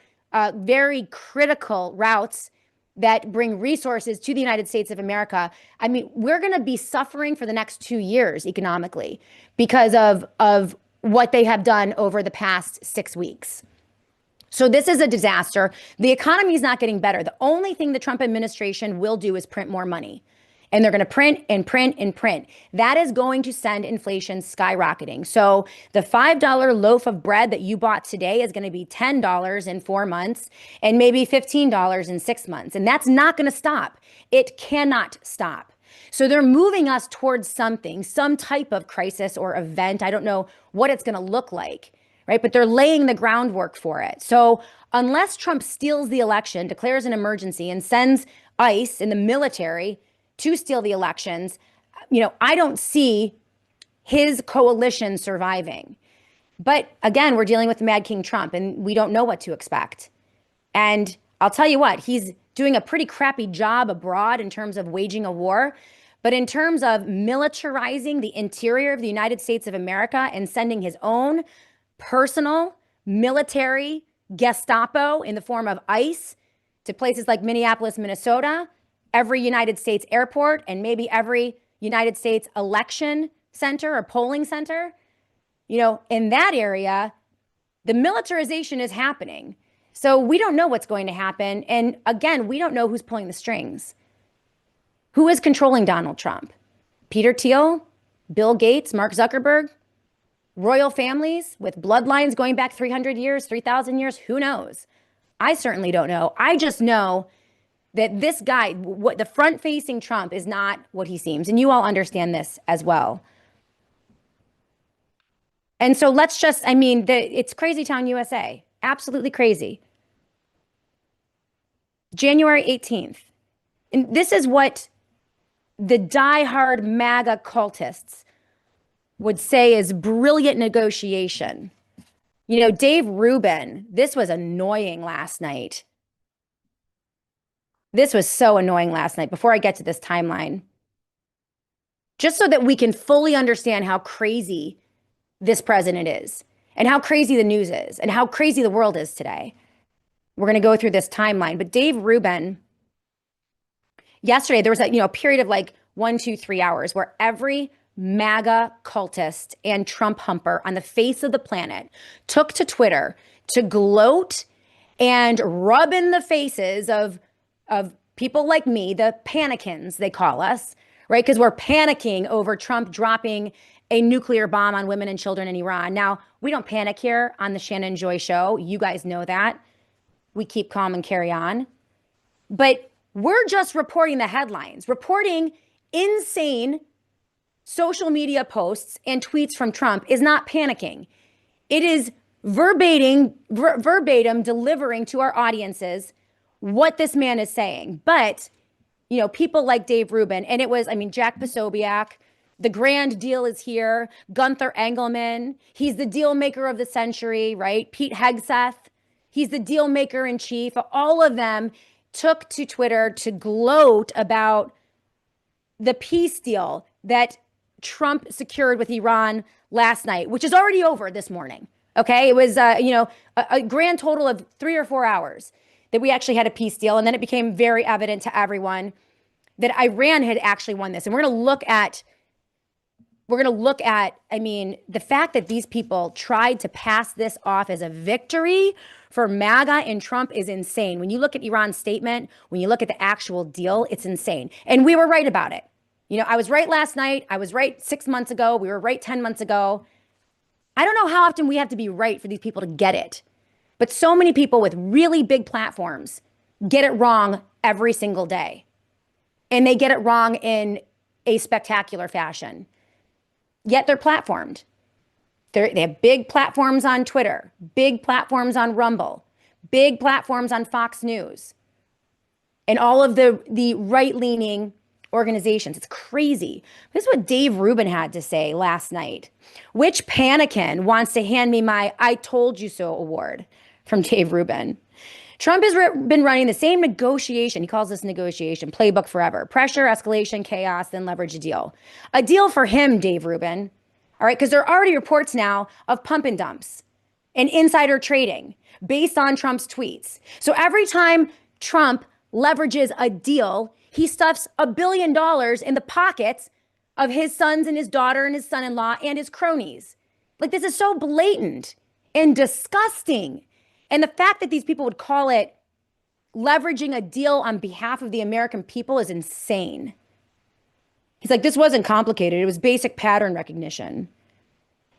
very critical routes that bring resources to the United States of America. I mean, we're going to be suffering for the next 2 years economically because of what they have done over the past 6 weeks. So this is a disaster. The economy is not getting better. The only thing the Trump administration will do is print more money. And they're going to print and print and print. That is going to send inflation skyrocketing. So the $5 loaf of bread that you bought today is going to be $10 in 4 months and maybe $15 in 6 months. And that's not going to stop. It cannot stop. So they're moving us towards something, some type of crisis or event. I don't know what it's going to look like. Right? But they're laying the groundwork for it. So unless Trump steals the election, declares an emergency, and sends ICE and the military to steal the elections, I don't see his coalition surviving. But again, we're dealing with Mad King Trump, and we don't know what to expect. And I'll tell you what, he's doing a pretty crappy job abroad in terms of waging a war. But in terms of militarizing the interior of the United States of America and sending his own personal military Gestapo in the form of ICE to places like Minneapolis, Minnesota, every United States airport, and maybe every United States election center or polling center, in that area, the militarization is happening. So we don't know what's going to happen. And again, we don't know who's pulling the strings. Who is controlling Donald Trump? Peter Thiel, Bill Gates, Mark Zuckerberg? Royal families with bloodlines going back 300 years, 3,000 years, who knows? I certainly don't know. I just know that this guy, the front-facing Trump is not what he seems. And you all understand this as well. And so it's Crazy Town, USA. Absolutely crazy. January 18th. And this is what the diehard MAGA cultists would say is brilliant negotiation. Dave Rubin, this was annoying last night. This was so annoying last night. Before I get to this timeline, just so that we can fully understand how crazy this president is and how crazy the news is and how crazy the world is today. We're going to go through this timeline. But Dave Rubin, yesterday, there was a period of like 1, 2, 3 hours where every MAGA cultist and Trump humper on the face of the planet took to Twitter to gloat and rub in the faces of people like me, the panicans, they call us, right? Because we're panicking over Trump dropping a nuclear bomb on women and children in Iran. Now, we don't panic here on the Shannon Joy Show. You guys know that. We keep calm and carry on. But we're just reporting the headlines, reporting insane social media posts and tweets from Trump is not panicking. It is verbatim delivering to our audiences what this man is saying. But, people like Dave Rubin, and it was, Jack Posobiec, the grand deal is here. Gunther Engelman, he's the deal maker of the century, right? Pete Hegseth, he's the deal maker in chief. All of them took to Twitter to gloat about the peace deal that Trump secured with Iran last night, which is already over this morning. Okay. It was, a grand total of 3 or 4 hours that we actually had a peace deal. And then it became very evident to everyone that Iran had actually won this. And we're going to look at, the fact that these people tried to pass this off as a victory for MAGA and Trump is insane. When you look at Iran's statement, when you look at the actual deal, it's insane. And we were right about it. I was right last night. I was right 6 months ago. We were right 10 months ago. I don't know how often we have to be right for these people to get it. But so many people with really big platforms get it wrong every single day. And they get it wrong in a spectacular fashion. Yet they're platformed. They have big platforms on Twitter, big platforms on Rumble, big platforms on Fox News, and all of the right-leaning organizations. It's crazy. This is what Dave Rubin had to say last night. Which panican wants to hand me my I told you so award from Dave Rubin? Trump has been running the same negotiation. He calls this negotiation playbook forever. Pressure, escalation, chaos, then leverage a deal. A deal for him, Dave Rubin. All right, because there are already reports now of pump and dumps and insider trading based on Trump's tweets. So every time Trump leverages a deal, he stuffs $1 billion in the pockets of his sons and his daughter and his son-in-law and his cronies. Like, this is so blatant and disgusting. And the fact that these people would call it leveraging a deal on behalf of the American people is insane. He's like, this wasn't complicated. It was basic pattern recognition.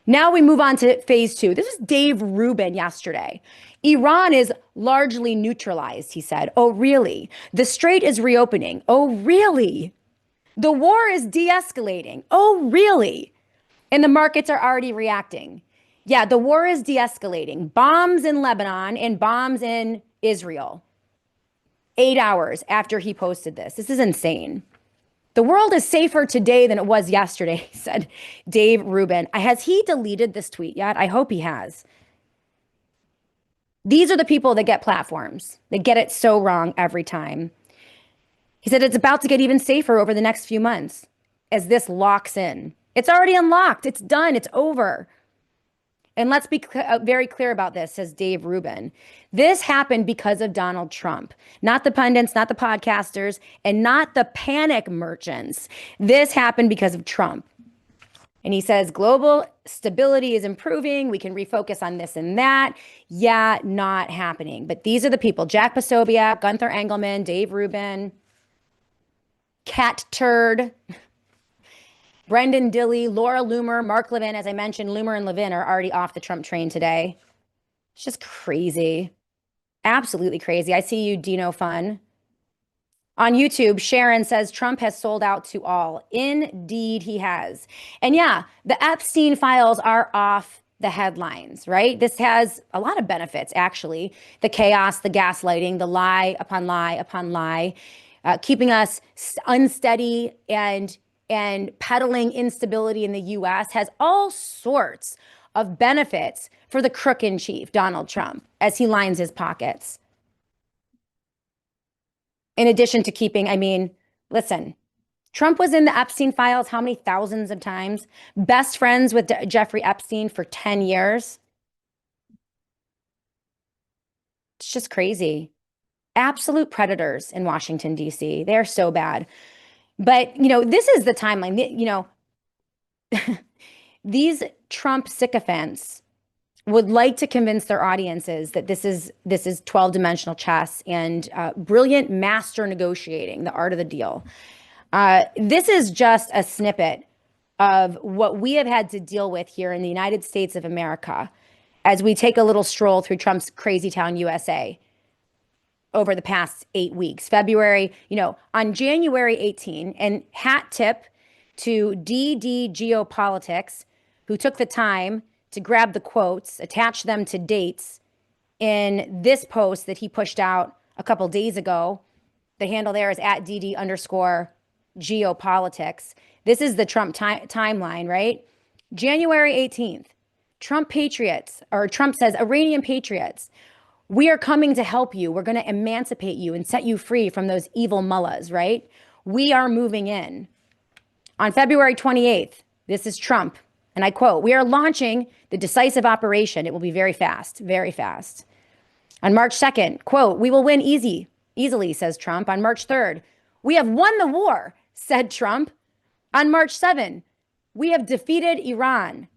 Now we move on to phase 2. This is Dave Rubin yesterday. Iran is largely neutralized, he said. Oh, really? The Strait is reopening. Oh, really? The war is de-escalating. Oh, really? And the markets are already reacting. Yeah, the war is de-escalating. Bombs in Lebanon and bombs in Israel. 8 hours after he posted this. This is insane. The world is safer today than it was yesterday, said Dave Rubin. Has he deleted this tweet yet? I hope he has. These are the people that get platforms. They get it so wrong every time. He said it's about to get even safer over the next few months as this locks in. It's already unlocked. It's done. It's over. And let's be very clear about this, says Dave Rubin. This happened because of Donald Trump, not the pundits, not the podcasters, and not the panic merchants. This happened because of Trump. And he says global stability is improving. We can refocus on this and that. Yeah, not happening. But these are the people: Jack Posobiec, Gunther Engelman, Dave Rubin, Cat Turd, Brendan Dilley, Laura Loomer, Mark Levin. As I mentioned, Loomer and Levin are already off the Trump train today. It's just crazy. Absolutely crazy. I see you, Dino Fun. On YouTube, Sharon says Trump has sold out to all. Indeed, he has. And yeah, the Epstein files are off the headlines, right? This has a lot of benefits, actually. The chaos, the gaslighting, the lie upon lie upon lie, keeping us unsteady and peddling instability in the U.S. has all sorts of benefits for the crook in chief, Donald Trump, as he lines his pockets. In addition to keeping, listen, Trump was in the Epstein files how many thousands of times? Best friends with Jeffrey Epstein for 10 years. It's just crazy. Absolute predators in Washington, D.C. They're so bad. But, this is the timeline. These Trump sycophants would like to convince their audiences that this is 12-dimensional chess and brilliant master negotiating, the art of the deal. This is just a snippet of what we have had to deal with here in the United States of America as we take a little stroll through Trump's crazy town USA over the past 8 weeks. February, on January 18, and hat tip to DD Geopolitics, who took the time to grab the quotes, attach them to dates in this post that he pushed out a couple days ago. The handle there is at DD_geopolitics. This is the Trump timeline, right? January 18th, Trump patriots, or Trump says, Iranian patriots, we are coming to help you. We're going to emancipate you and set you free from those evil mullahs, right? We are moving in. On February 28th, this is Trump, and I quote, we are launching the decisive operation. It will be very fast, very fast. On March 2nd, quote, we will win easily, says Trump. On March 3rd, we have won the war, said Trump. On March 7th, we have defeated Iran.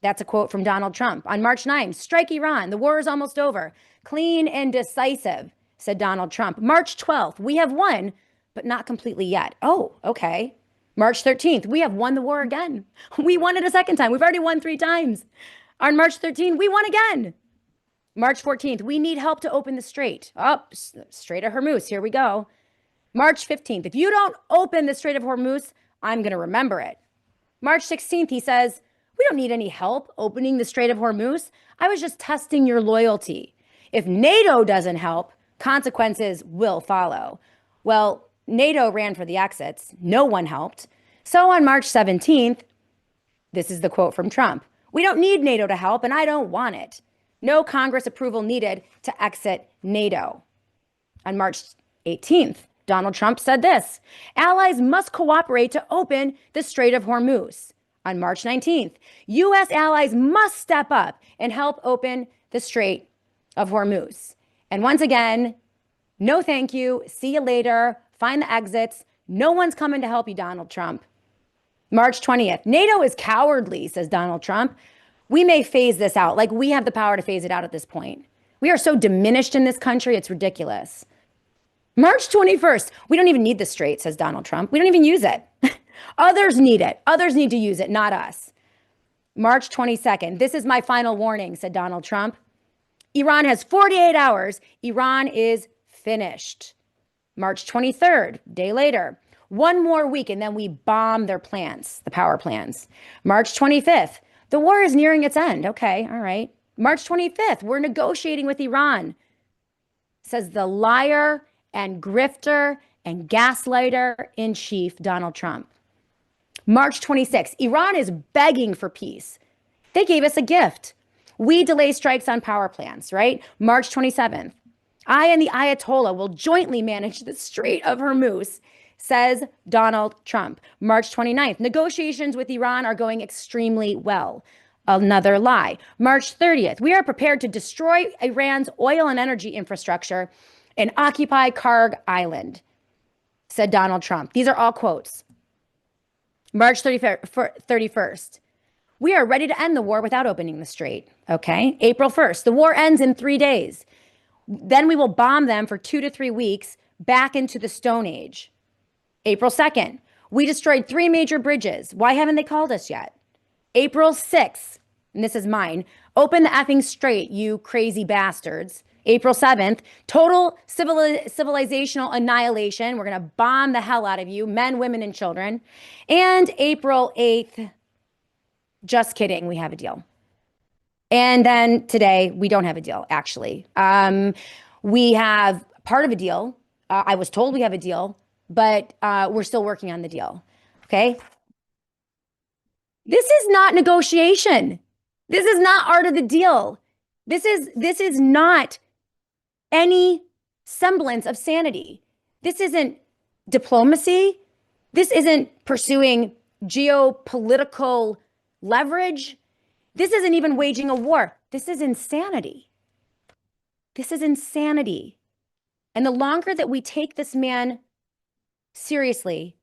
That's a quote from Donald Trump. On March 9th, strike Iran. The war is almost over. Clean and decisive, said Donald Trump. March 12th, we have won, but not completely yet. Oh, okay. March 13th, we have won the war again. We won it a second time. We've already won 3 times. On March 13th, we won again. March 14th, we need help to open the strait. Strait of Hormuz, here we go. March 15th, if you don't open the Strait of Hormuz, I'm going to remember it. March 16th, he says, we don't need any help opening the Strait of Hormuz. I was just testing your loyalty. If NATO doesn't help, consequences will follow. Well, NATO ran for the exits. No one helped. So on March 17th, this is the quote from Trump. We don't need NATO to help, and I don't want it. No Congress approval needed to exit NATO. On March 18th, Donald Trump said this, allies must cooperate to open the Strait of Hormuz. On March 19th, U.S. allies must step up and help open the Strait of Hormuz. And once again, no thank you, see you later, find the exits. No one's coming to help you, Donald Trump. March 20th, NATO is cowardly, says Donald Trump. We may phase this out, like we have the power to phase it out at this point. We are so diminished in this country, it's ridiculous. March 21st, we don't even need the strait, says Donald Trump. We don't even use it. Others need it. Others need to use it, not us. March 22nd, this is my final warning, said Donald Trump. Iran has 48 hours. Iran is finished. March 23rd, day later, 1 more week, and then we bomb their plants, the power plants. March 25th, the war is nearing its end. Okay, all right. March 25th, we're negotiating with Iran, says the liar and grifter and gaslighter in chief, Donald Trump. March 26th, Iran is begging for peace. They gave us a gift. We delay strikes on power plants, right? March 27th, I and the Ayatollah will jointly manage the Strait of Hormuz, says Donald Trump. March 29th, negotiations with Iran are going extremely well. Another lie. March 30th, we are prepared to destroy Iran's oil and energy infrastructure and occupy Karg Island, said Donald Trump. These are all quotes. March 31st, we are ready to end the war without opening the strait. Okay. April 1st, the war ends in 3 days. Then we will bomb them for 2 to 3 weeks back into the Stone Age. April 2nd, we destroyed 3 major bridges. Why haven't they called us yet? April 6th, and this is mine, open the effing strait, you crazy bastards. April 7th, total civilizational annihilation. We're going to bomb the hell out of you, men, women, and children. And April 8th, just kidding, we have a deal. And then today, we don't have a deal, actually. We have part of a deal. I was told we have a deal, but we're still working on the deal, okay? This is not negotiation. This is not art of the deal. This is not any semblance of sanity. This isn't diplomacy. This isn't pursuing geopolitical leverage. This isn't even waging a war. This is insanity. This is insanity. And the longer that we take this man seriously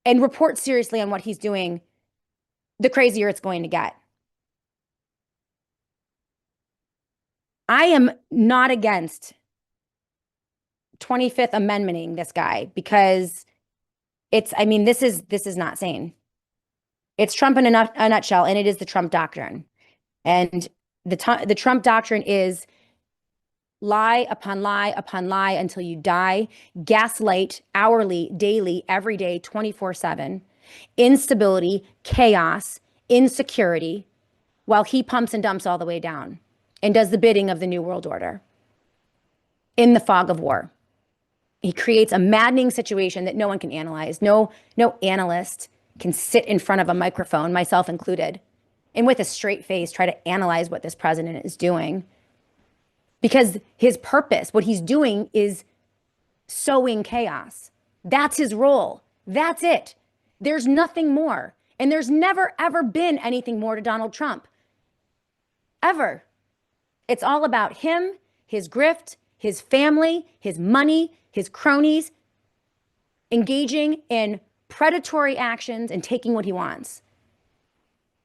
and report seriously on what he's doing, the crazier it's going to get. I am not against 25th amendmenting this guy because I mean, this is not sane. It's Trump in a nutshell, and it is the Trump doctrine. And the Trump doctrine is lie upon lie upon lie until you die, gaslight hourly, daily, every day, 24/7, instability, chaos, insecurity, while he pumps and dumps all the way down and does the bidding of the New World Order in the fog of war. He creates a maddening situation that no one can analyze. No analyst can sit in front of a microphone, myself included, and with a straight face try to analyze what this president is doing. Because his purpose, what he's doing, is sowing chaos. That's his role. That's it. There's nothing more. And there's never, ever been anything more to Donald Trump. Ever. It's all about him, his grift, his family, his money, his cronies, engaging in predatory actions and taking what he wants.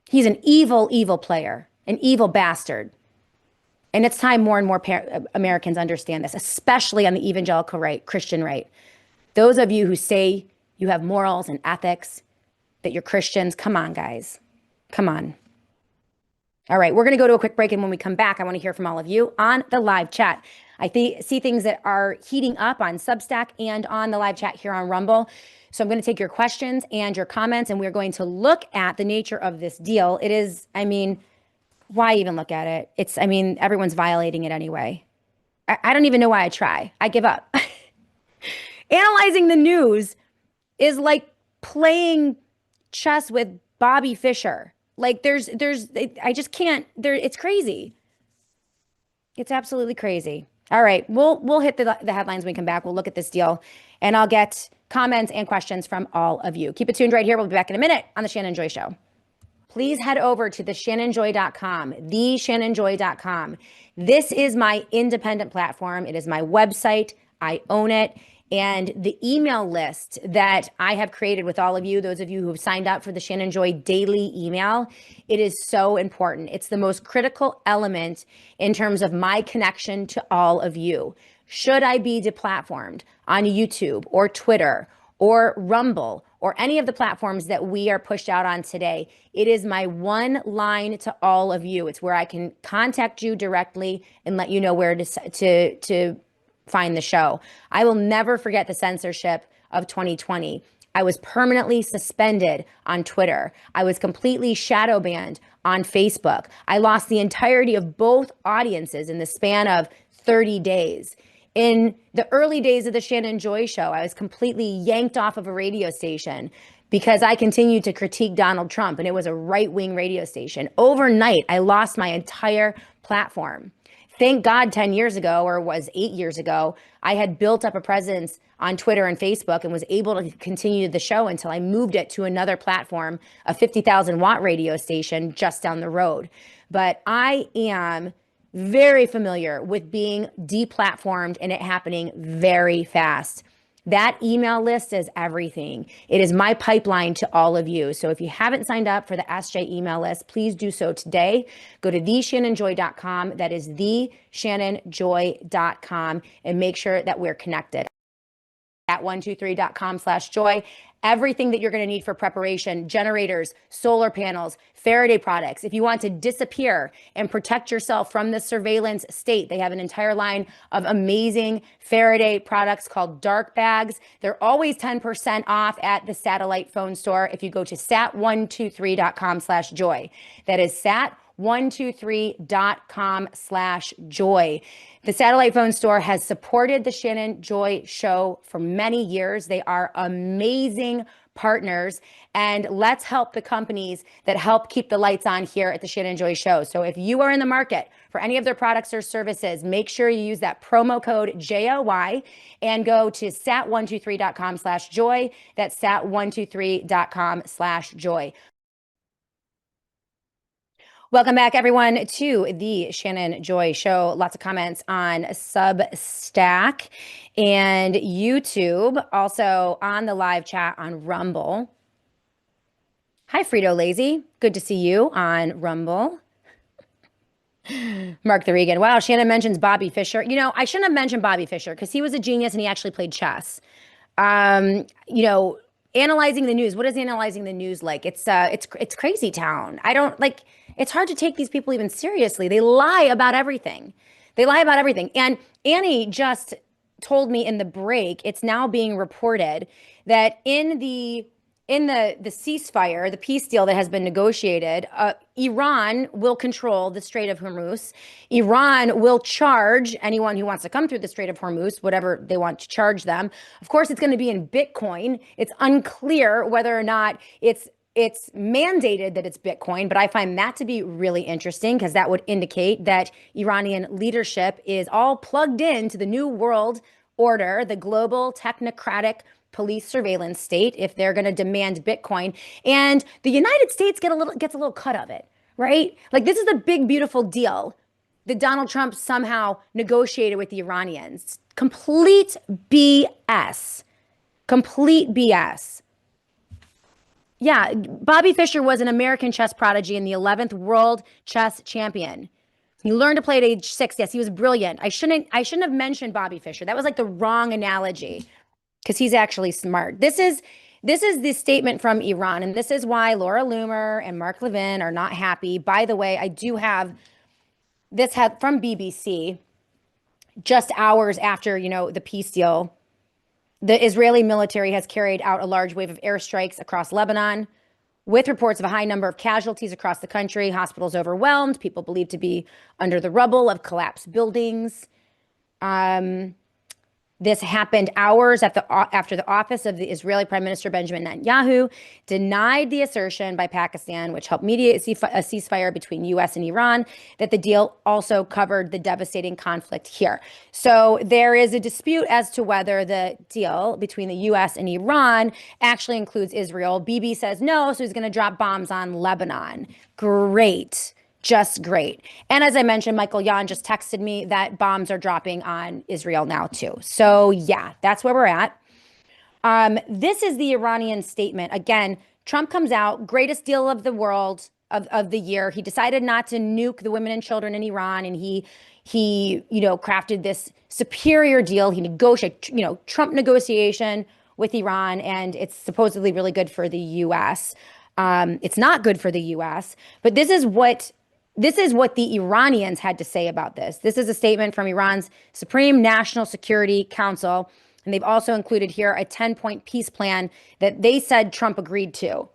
He's an evil, evil player, an evil bastard. And it's time more and more Americans understand this, especially on the evangelical right, Christian right. Those of you who say you have morals and ethics, that you're Christians, come on, guys. Come on. All right, we're going to go to a quick break. And when we come back, I want to hear from all of you on the live chat. I see things that are heating up on Substack and on the live chat here on Rumble. So I'm going to take your questions and your comments, and we're going to look at the nature of this deal. It is, I mean, why even look at it? I mean, everyone's violating it anyway. I don't even know why I try. I give up. Analyzing the news is like playing chess with Bobby Fischer. Like I just can't, it's crazy. It's absolutely crazy. All right, we'll hit the headlines when we come back. We'll look at this deal, and I'll get comments and questions from all of you. Keep it tuned right here. We'll be back in a minute on The Shannon Joy Show. Please head over to theshannonjoy.com, theshannonjoy.com. This is my independent platform. It is my website. I own it. And the email list that I have created with all of you, those of you who have signed up for the Shannon Joy daily email, it is so important. It's the most critical element in terms of my connection to all of you. Should I be deplatformed on YouTube or Twitter or Rumble or any of the platforms that we are pushed out on today, it is my one line to all of you. It's where I can contact you directly and let you know where to find the show. I will never forget the censorship of 2020. I was permanently suspended on Twitter. I was completely shadow banned on Facebook. I lost the entirety of both audiences in the span of 30 days. In the early days of the Shannon Joy Show, I was completely yanked off of a radio station because I continued to critique Donald Trump, and it was a right-wing radio station. Overnight, I lost my entire platform. Thank God 10 years ago, or was 8 years ago, I had built up a presence on Twitter and Facebook and was able to continue the show until I moved it to another platform, a 50,000 watt radio station just down the road. But I am very familiar with being deplatformed and it happening very fast. That email list is everything. It is my pipeline to all of you. So if you haven't signed up for the SJ email list, please do so today. Go to theshannonjoy.com. That is theshannonjoy.com, and make sure that we're connected at 123.com/joy. Everything that you're going to need for preparation: generators, solar panels, Faraday products. If you want to disappear and protect yourself from the surveillance state, they have an entire line of amazing Faraday products called dark bags. They're always 10% off at the satellite phone store if you go to sat123.com/joy. That is sat123.com/joy. The satellite phone store has supported the Shannon Joy Show for many years. They are amazing partners, and let's help the companies that help keep the lights on here at the Shannon Joy Show. So if you are in the market for any of their products or services, make sure you use that promo code JOY and go to sat123.com/joy. That's sat123.com/joy. Welcome back, everyone, to the Shannon Joy Show. Lots of comments on Substack and YouTube, also on the live chat on Rumble. Hi, Frito Lazy. Good to see you on Rumble. Mark the Regan. Wow, Shannon mentions Bobby Fischer. I shouldn't have mentioned Bobby Fischer because he was a genius and he actually played chess. Um, you know, Analyzing the news. What is analyzing the news like? It's crazy town. I don't like. It's hard to take these people even seriously. They lie about everything. They lie about everything. And Annie just told me in the break. It's now being reported that in the ceasefire, the peace deal that has been negotiated, Iran will control the Strait of Hormuz. Iran will charge anyone who wants to come through the Strait of Hormuz, whatever they want to charge them. Of course, it's going to be in Bitcoin. It's unclear whether or not it's mandated that it's Bitcoin, but I find that to be really interesting because that would indicate that Iranian leadership is all plugged into the new world order, the global technocratic police surveillance state, if they're going to demand Bitcoin. And the United States gets a little cut of it, right? Like, this is the big, beautiful deal that Donald Trump somehow negotiated with the Iranians. Complete BS. Complete BS. Yeah, Bobby Fischer was an American chess prodigy and the 11th world chess champion. He learned to play at age 6. Yes, he was brilliant. I shouldn't have mentioned Bobby Fischer. That was like the wrong analogy because he's actually smart. This is the statement from Iran, and this is why Laura Loomer and Mark Levin are not happy. By the way, I do have this from BBC just hours after, the peace deal. The Israeli military has carried out a large wave of airstrikes across Lebanon, with reports of a high number of casualties across the country, hospitals overwhelmed, people believed to be under the rubble of collapsed buildings. This happened hours after the office of the Israeli Prime Minister Benjamin Netanyahu denied the assertion by Pakistan, which helped mediate a ceasefire between U.S. and Iran, that the deal also covered the devastating conflict here. So there is a dispute as to whether the deal between the U.S. and Iran actually includes Israel. Bibi says no, so he's going to drop bombs on Lebanon. Great. Just great. And as I mentioned, Michael Yan just texted me that bombs are dropping on Israel now too. So yeah, that's where we're at. This is the Iranian statement. Again, Trump comes out, greatest deal of the world of the year. He decided not to nuke the women and children in Iran, and he crafted this superior deal. He negotiated, Trump negotiation with Iran, and it's supposedly really good for the U.S. It's not good for the U.S., but this is what the Iranians had to say about this. This is a statement from Iran's Supreme National Security Council. And they've also included here a 10-point peace plan that they said Trump agreed to.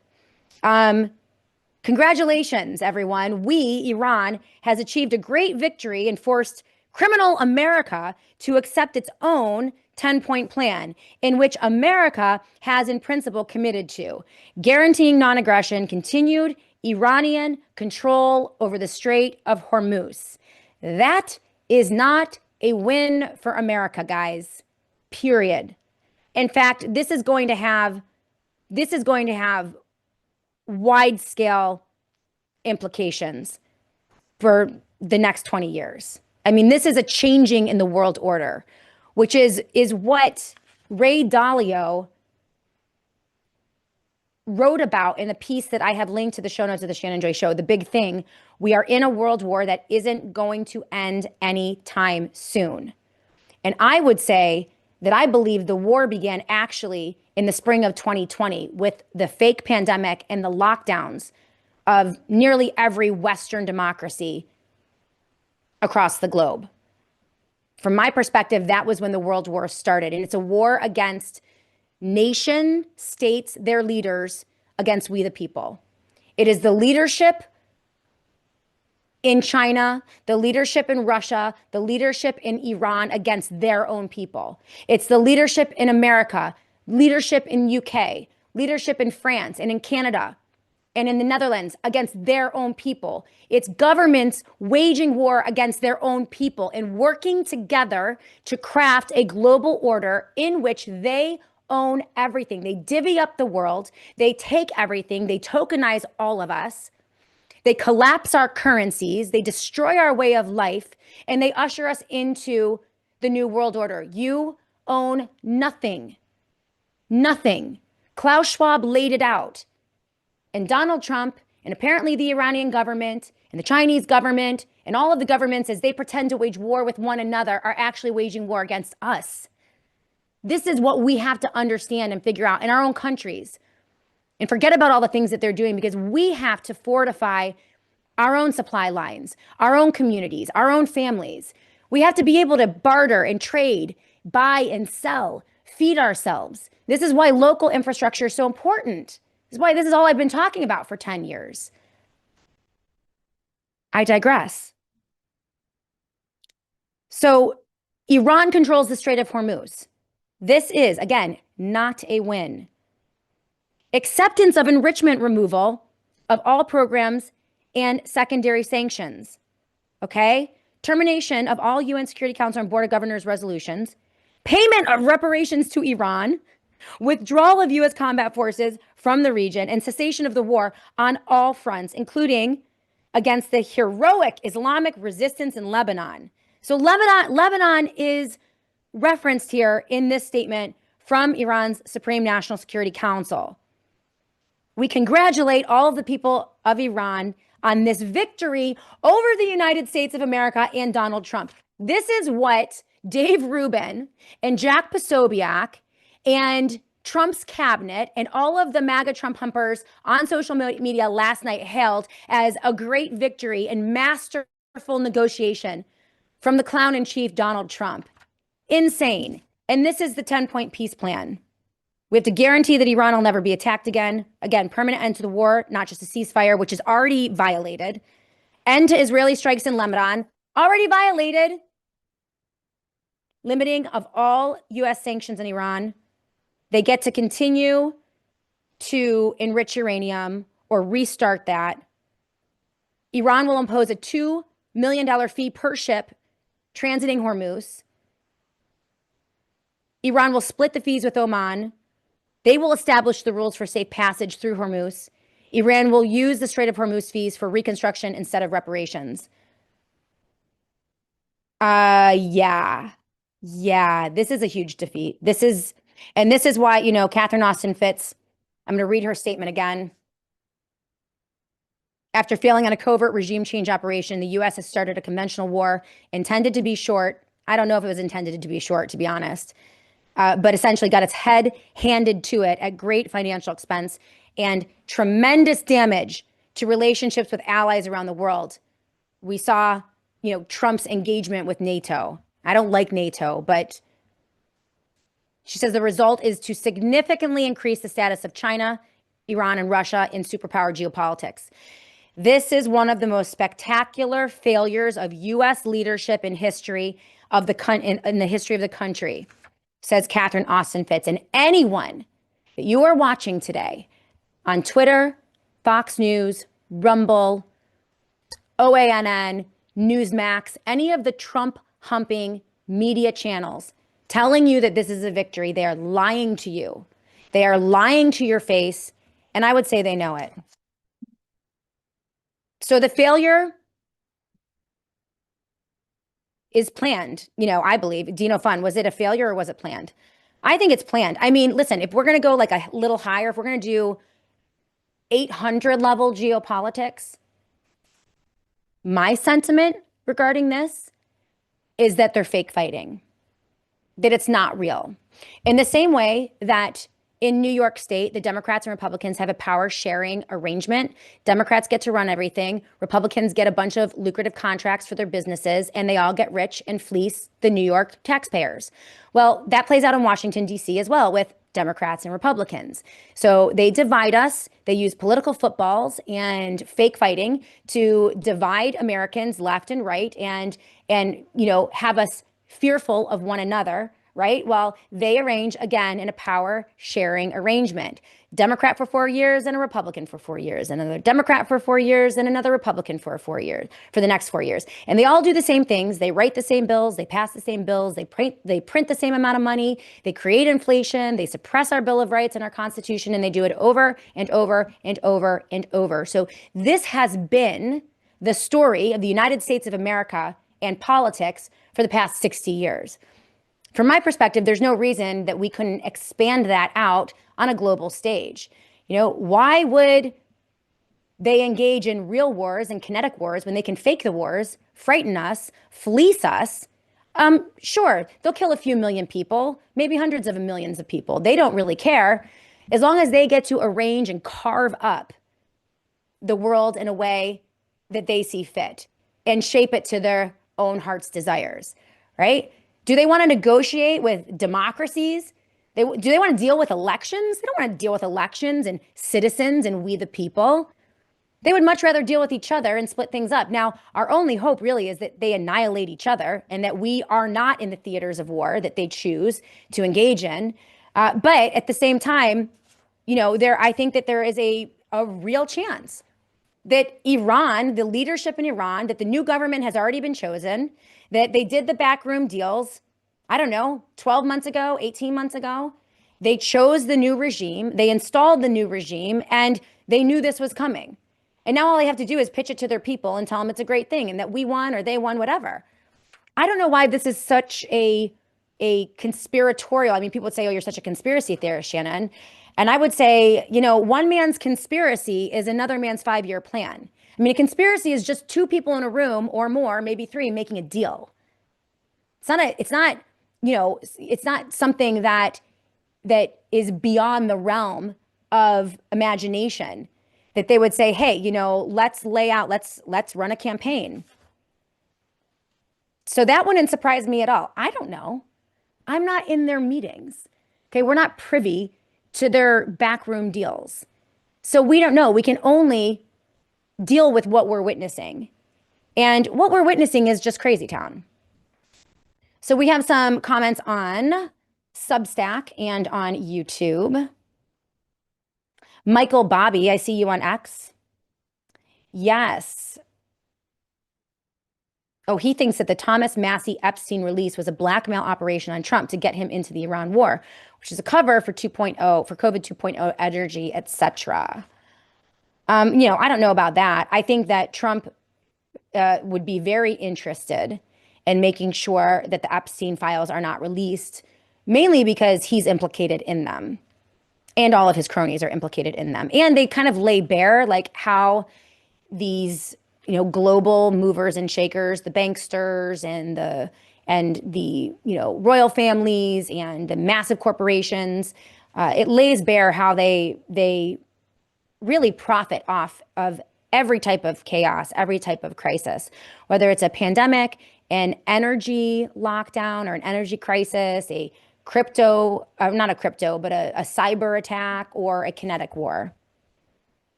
Congratulations, everyone. Iran, has achieved a great victory and forced criminal America to accept its own 10-point plan, in which America has in principle committed to, guaranteeing non-aggression, continued Iranian control over the Strait of Hormuz. That is not a win for America, guys. Period. In fact, this is going to have wide scale implications for the next 20 years. I mean, this is a changing in the world order, which is what Ray Dalio wrote about in the piece that I have linked to the show notes of the Shannon Joy Show. The big thing, we are in a world war that isn't going to end anytime soon. And I would say that I believe the war began actually in the spring of 2020 with the fake pandemic and the lockdowns of nearly every Western democracy across the globe. From my perspective, that was when the world war started. And it's a war against nation states, their leaders, against we the people. It is the leadership in China, the leadership in Russia, the leadership in Iran against their own people. It's the leadership in America, leadership in UK, leadership in France and in Canada and in the Netherlands against their own people. It's governments waging war against their own people and working together to craft a global order in which they own everything. They divvy up the world. They take everything. They tokenize all of us. They collapse our currencies. They destroy our way of life. And they usher us into the new world order. You own nothing. Nothing. Klaus Schwab laid it out. And Donald Trump and apparently the Iranian government and the Chinese government and all of the governments, as they pretend to wage war with one another, are actually waging war against us. This is what we have to understand and figure out in our own countries. And forget about all the things that they're doing, because we have to fortify our own supply lines, our own communities, our own families. We have to be able to barter and trade, buy and sell, feed ourselves. This is why local infrastructure is so important. This is why this is all I've been talking about for 10 years. I digress. So Iran controls the Strait of Hormuz. This is, again, not a win. Acceptance of enrichment removal of all programs and secondary sanctions. Okay? Termination of all UN Security Council and Board of Governors resolutions. Payment of reparations to Iran. Withdrawal of U.S. combat forces from the region and cessation of the war on all fronts, including against the heroic Islamic resistance in Lebanon. So Lebanon is referenced here in this statement from Iran's Supreme National Security Council. We congratulate all of the people of Iran on this victory over the United States of America and Donald Trump. This is what Dave Rubin and Jack Posobiec and Trump's cabinet and all of the MAGA Trump humpers on social media last night hailed as a great victory and masterful negotiation from the clown in chief, Donald Trump. Insane. And this is the 10-point peace plan. We have to guarantee that Iran will never be attacked again. Again, permanent end to the war, not just a ceasefire, which is already violated. End to Israeli strikes in Lebanon, already violated. Limiting of all U.S. sanctions on Iran. They get to continue to enrich uranium or restart that. Iran will impose a $2 million fee per ship transiting Hormuz. Iran will split the fees with Oman. They will establish the rules for safe passage through Hormuz. Iran will use the Strait of Hormuz fees for reconstruction instead of reparations. Yeah, this is a huge defeat. This is why, Catherine Austin Fitts, I'm going to read her statement again. After failing on a covert regime change operation, the U.S. has started a conventional war intended to be short. I don't know if it was intended to be short, to be honest, but essentially got its head handed to it at great financial expense and tremendous damage to relationships with allies around the world. We saw, Trump's engagement with NATO. I don't like NATO, but she says the result is to significantly increase the status of China, Iran, and Russia in superpower geopolitics. This is one of the most spectacular failures of U.S. leadership in history of in the history of the country, says Catherine Austin Fitts. And anyone that you are watching today on Twitter, Fox News, Rumble, OANN, Newsmax, any of the Trump humping media channels telling you that this is a victory, they are lying to you. They are lying to your face, and I would say they know it. So the failure is planned, I believe. Dino Fun, was it a failure or was it planned? I think it's planned. I mean, listen, if we're going to go like a little higher, if we're going to do 800 level geopolitics, my sentiment regarding this is that they're fake fighting, that it's not real. In the same way that in New York State, the Democrats and Republicans have a power sharing arrangement. Democrats get to run everything. Republicans get a bunch of lucrative contracts for their businesses, and they all get rich and fleece the New York taxpayers. Well, that plays out in Washington, D.C. as well with Democrats and Republicans. So they divide us. They use political footballs and fake fighting to divide Americans left and right and have us fearful of one another. Right? Well, they arrange, again, in a power sharing arrangement. Democrat for 4 years and a Republican for 4 years, and another Democrat for 4 years and another Republican for 4 years, for the next 4 years. And they all do the same things. They write the same bills. They pass the same bills. They print the same amount of money. They create inflation. They suppress our Bill of Rights and our Constitution, and they do it over and over and over and over. So this has been the story of the United States of America and politics for the past 60 years. From my perspective, there's no reason that we couldn't expand that out on a global stage. Why would they engage in real wars and kinetic wars when they can fake the wars, frighten us, fleece us. Sure, they'll kill a few million people, maybe hundreds of millions of people. They don't really care as long as they get to arrange and carve up the world in a way that they see fit and shape it to their own heart's desires, right? Do they want to negotiate with democracies? Do they want to deal with elections? They don't want to deal with elections and citizens and we the people. They would much rather deal with each other and split things up. Now, our only hope really is that they annihilate each other and that we are not in the theaters of war that they choose to engage in. But at the same time, I think that there is a real chance that Iran, the leadership in Iran, that the new government has already been chosen, that they did the backroom deals, I don't know, 12 months ago, 18 months ago. They chose the new regime, they installed the new regime, and they knew this was coming. And now all they have to do is pitch it to their people and tell them it's a great thing and that we won or they won, whatever. I don't know why this is such a conspiratorial. I mean, people would say, oh, you're such a conspiracy theorist, Shannon. And I would say, one man's conspiracy is another man's 5-year plan. I mean, a conspiracy is just two people in a room or more, maybe three, making a deal. It's not something that is beyond the realm of imagination that they would say, hey, let's lay out, let's run a campaign. So that wouldn't surprise me at all. I don't know. I'm not in their meetings. Okay, we're not privy to their backroom deals. So we don't know. We can only deal with what we're witnessing. And what we're witnessing is just crazy town. So we have some comments on Substack and on YouTube. Michael Bobby, I see you on X. Yes. Oh, he thinks that the Thomas Massey Epstein release was a blackmail operation on Trump to get him into the Iran war, which is a cover for 2.0, for COVID 2.0 energy, etc. I don't know about that. I think that Trump would be very interested in making sure that the Epstein files are not released, mainly because he's implicated in them and all of his cronies are implicated in them. And they kind of lay bare like how these global movers and shakers, the banksters and the royal families and the massive corporations, it lays bare how they really profit off of every type of chaos, every type of crisis, whether it's a pandemic, an energy lockdown or an energy crisis, a crypto, not a crypto, but a cyber attack or a kinetic war.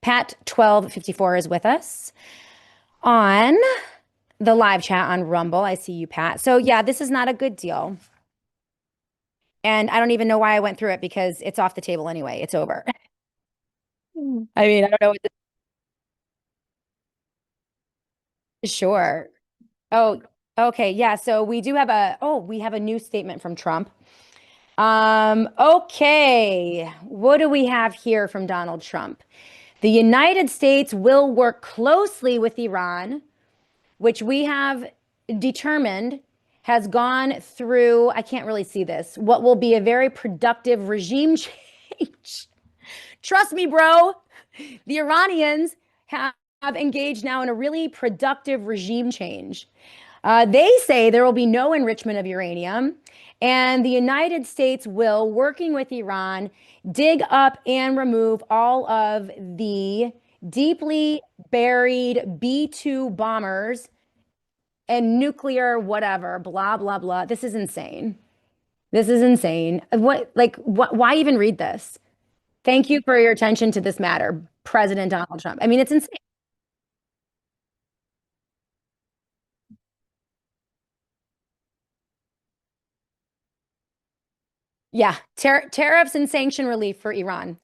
Pat 1254 is with us on the live chat on Rumble. I see you, Pat. So yeah, this is not a good deal. And I don't even know why I went through it because it's off the table anyway. It's over. I mean, I don't know what sure. Oh, okay. Yeah. So we do have we have a new statement from Trump. Okay. What do we have here from Donald Trump? The United States will work closely with Iran, which we have determined has gone through, I can't really see this, what will be a very productive regime change. Trust me, bro. The Iranians have engaged now in a really productive regime change. They say there will be no enrichment of uranium, and the United States will, working with Iran, dig up and remove all of the deeply buried B-2 bombers and nuclear whatever, blah, blah, blah. This is insane. This is insane. Why even read this? Thank you for your attention to this matter, President Donald Trump. I mean, it's insane. Yeah, tariffs and sanction relief for Iran.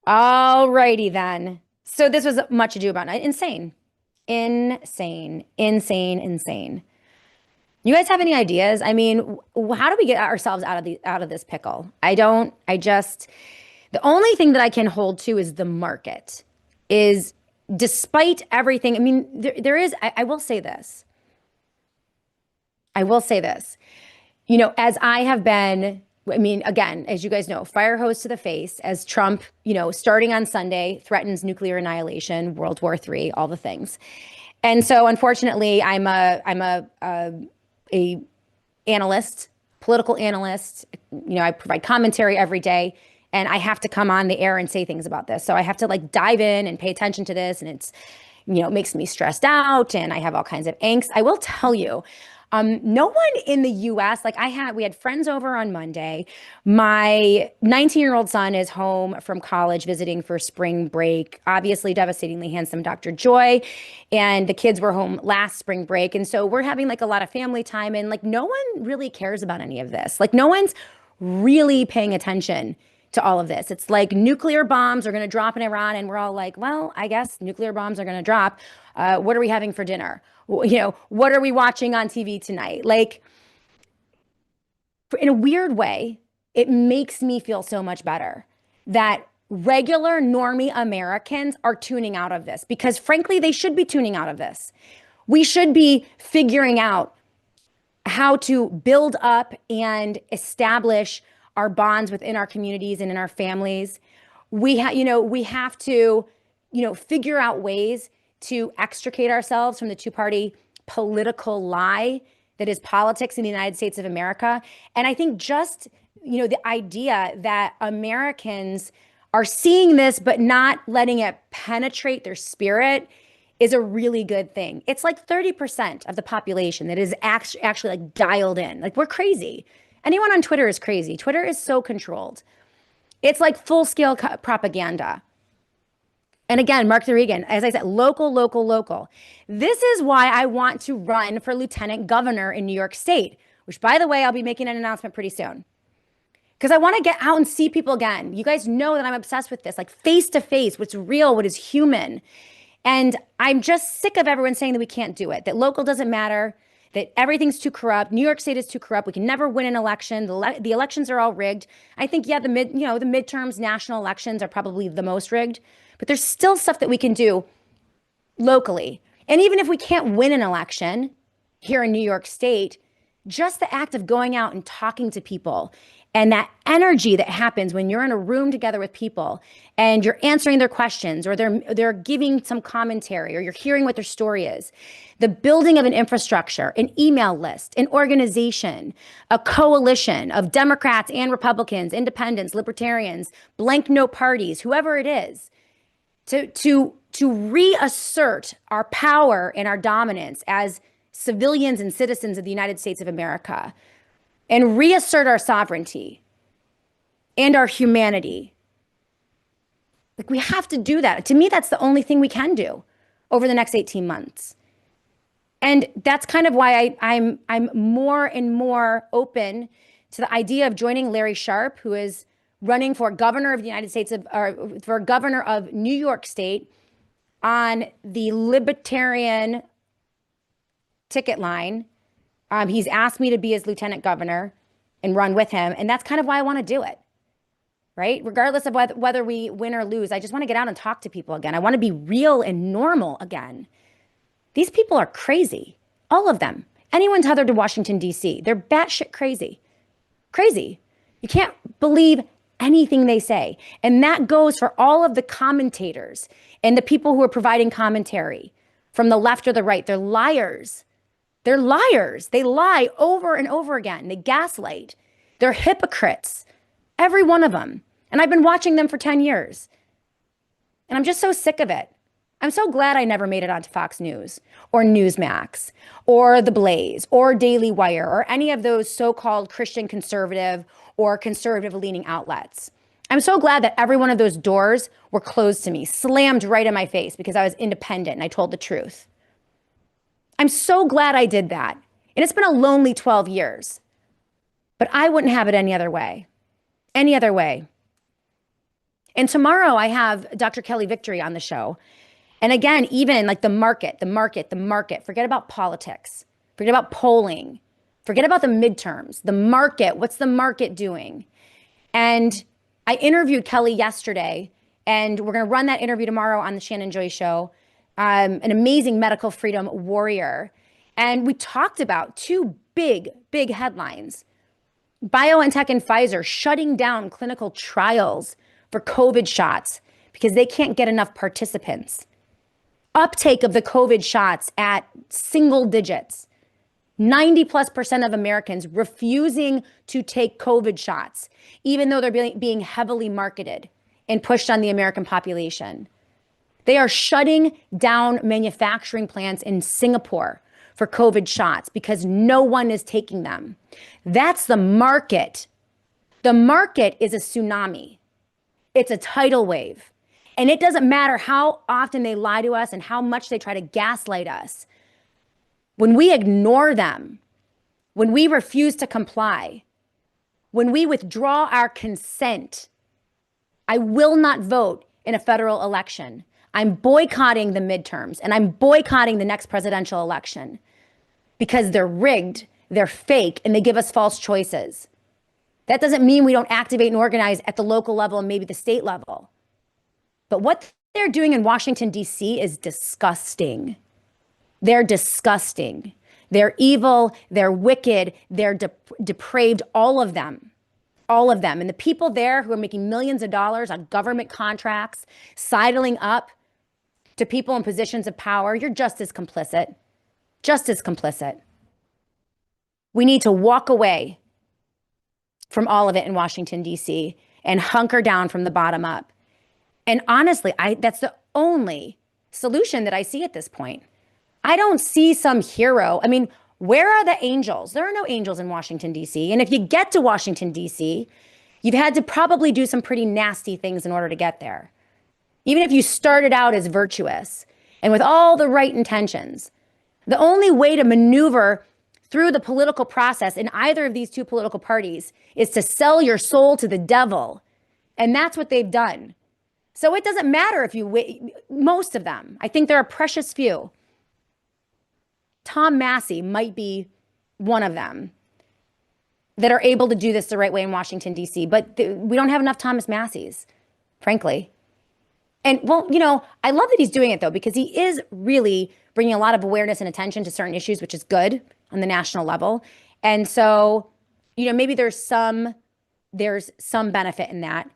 All righty then. So this was much ado about it. Insane. Insane. Insane. Insane. You guys have any ideas? I mean, how do we get ourselves out of this pickle? The only thing that I can hold to is the market. Is despite everything, I mean, there is, I will say this. I will say this. As I have been I mean, again, as you guys know, fire hose to the face as Trump, starting on Sunday, threatens nuclear annihilation, World War III, all the things. And so, unfortunately, I'm a analyst, political analyst. I provide commentary every day, and I have to come on the air and say things about this. So I have to like dive in and pay attention to this, and it makes me stressed out, and I have all kinds of angst. I will tell you, no one in the US, like we had friends over on Monday. My 19-year-old son is home from college visiting for spring break, obviously devastatingly handsome Dr. Joy. And the kids were home last spring break. And so we're having like a lot of family time, and like no one really cares about any of this. Like no one's really paying attention to all of this. It's like nuclear bombs are going to drop in Iran, and we're all like, well, I guess nuclear bombs are going to drop. What are we having for dinner? What are we watching on TV tonight? Like, in a weird way, it makes me feel so much better that regular normie Americans are tuning out of this, because frankly, they should be tuning out of this. We should be figuring out how to build up and establish our bonds within our communities and in our families. We have to, figure out ways to extricate ourselves from the two-party political lie that is politics in the United States of America. And I think just, the idea that Americans are seeing this but not letting it penetrate their spirit is a really good thing. It's like 30% of the population that is actually like dialed in. Like, we're crazy. Anyone on Twitter is crazy. Twitter is so controlled. It's like full-scale propaganda. And again, Mark the Regan, as I said, local, local, local. This is why I want to run for lieutenant governor in New York State, which, by the way, I'll be making an announcement pretty soon. Because I want to get out and see people again. You guys know that I'm obsessed with this, like face to face, what's real, what is human. And I'm just sick of everyone saying that we can't do it, that local doesn't matter, that everything's too corrupt. New York State is too corrupt. We can never win an election. The elections are all rigged. I think, yeah, the midterms, national elections are probably the most rigged. But there's still stuff that we can do locally. And even if we can't win an election here in New York State, just the act of going out and talking to people and that energy that happens when you're in a room together with people and you're answering their questions, or they're giving some commentary, or you're hearing what their story is. The building of an infrastructure, an email list, an organization, a coalition of Democrats and Republicans, independents, libertarians, blank note parties, whoever it is, to reassert our power and our dominance as civilians and citizens of the United States of America, and reassert our sovereignty and our humanity. Like, we have to do that. To me, that's the only thing we can do over the next 18 months. And that's kind of why I'm more and more open to the idea of joining Larry Sharpe, who is running for governor of the United States or for governor of New York State on the Libertarian ticket line. He's asked me to be his lieutenant governor and run with him. And that's kind of why I want to do it, right? Regardless of whether we win or lose, I just want to get out and talk to people again. I want to be real and normal again. These people are crazy, all of them. Anyone tethered to Washington, D.C., they're batshit crazy. Crazy. You can't believe anything they say. And that goes for all of the commentators and the people who are providing commentary from the left or the right. They're liars. They're liars. They lie over and over again. They gaslight. They're hypocrites. Every one of them. And I've been watching them for 10 years. And I'm just so sick of it. I'm so glad I never made it onto Fox News or Newsmax or The Blaze or Daily Wire or any of those so-called Christian conservative or conservative leaning outlets. I'm so glad that every one of those doors were closed to me, slammed right in my face, because I was independent and I told the truth. I'm so glad I did that. And it's been a lonely 12 years, but I wouldn't have it any other way. Any other way. And tomorrow I have Dr. Kelly Victory on the show. And again, even like the market. Forget about politics. Forget about polling. Forget about the midterms. The market. What's the market doing? And I interviewed Kelly yesterday, and we're going to run that interview tomorrow on the Shannon Joy Show. An amazing medical freedom warrior. And we talked about two big, big headlines. BioNTech and Pfizer shutting down clinical trials for COVID shots because they can't get enough participants. Uptake of the COVID shots at single digits. 90+% of Americans refusing to take COVID shots, even though they're being heavily marketed and pushed on the American population. They are shutting down manufacturing plants in Singapore for COVID shots because no one is taking them. That's the market. The market is a tsunami. It's a tidal wave. And it doesn't matter how often they lie to us and how much they try to gaslight us. When we ignore them, when we refuse to comply, when we withdraw our consent, I will not vote in a federal election. I'm boycotting the midterms and I'm boycotting the next presidential election because they're rigged, they're fake, and they give us false choices. That doesn't mean we don't activate and organize at the local level and maybe the state level. But what they're doing in Washington, D.C. is disgusting. They're disgusting. They're evil. They're wicked. They're depraved, all of them. All of them. And the people there who are making millions of dollars on government contracts, sidling up to people in positions of power, you're just as complicit. Just as complicit. We need to walk away from all of it in Washington, D.C. and hunker down from the bottom up. And honestly, that's the only solution that I see at this point. I don't see some hero. I mean, where are the angels? There are no angels in Washington, D.C. And if you get to Washington, D.C., you've had to probably do some pretty nasty things in order to get there. Even if you started out as virtuous and with all the right intentions, the only way to maneuver through the political process in either of these two political parties is to sell your soul to the devil. And that's what they've done. So it doesn't matter if you, most of them, I think there are a precious few. Tom Massey might be one of them that are able to do this the right way in Washington, D.C. But we don't have enough Thomas Masseys, frankly. And well, you know, I love that he's doing it, though, because he is really bringing a lot of awareness and attention to certain issues, which is good on the national level. And so, you know, maybe there's some benefit in that.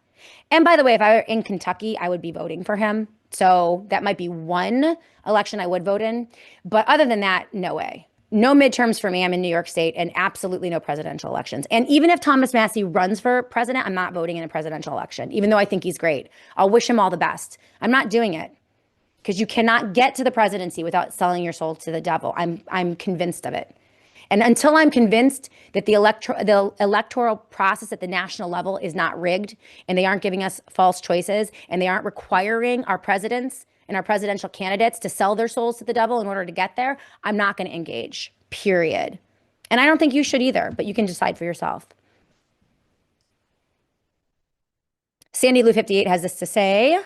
And by the way, if I were in Kentucky, I would be voting for him. So that might be one election I would vote in. But other than that, no way. No midterms for me. I'm in New York State, and absolutely no presidential elections. And even if Thomas Massey runs for president, I'm not voting in a presidential election, even though I think he's great. I'll wish him all the best. I'm not doing it because you cannot get to the presidency without selling your soul to the devil. I'm convinced of it. And until I'm convinced that the electoral process at the national level is not rigged and they aren't giving us false choices and they aren't requiring our presidents and our presidential candidates to sell their souls to the devil in order to get there, I'm not going to engage, period. And I don't think you should either, but you can decide for yourself. Sandy Lou 58 has this to say.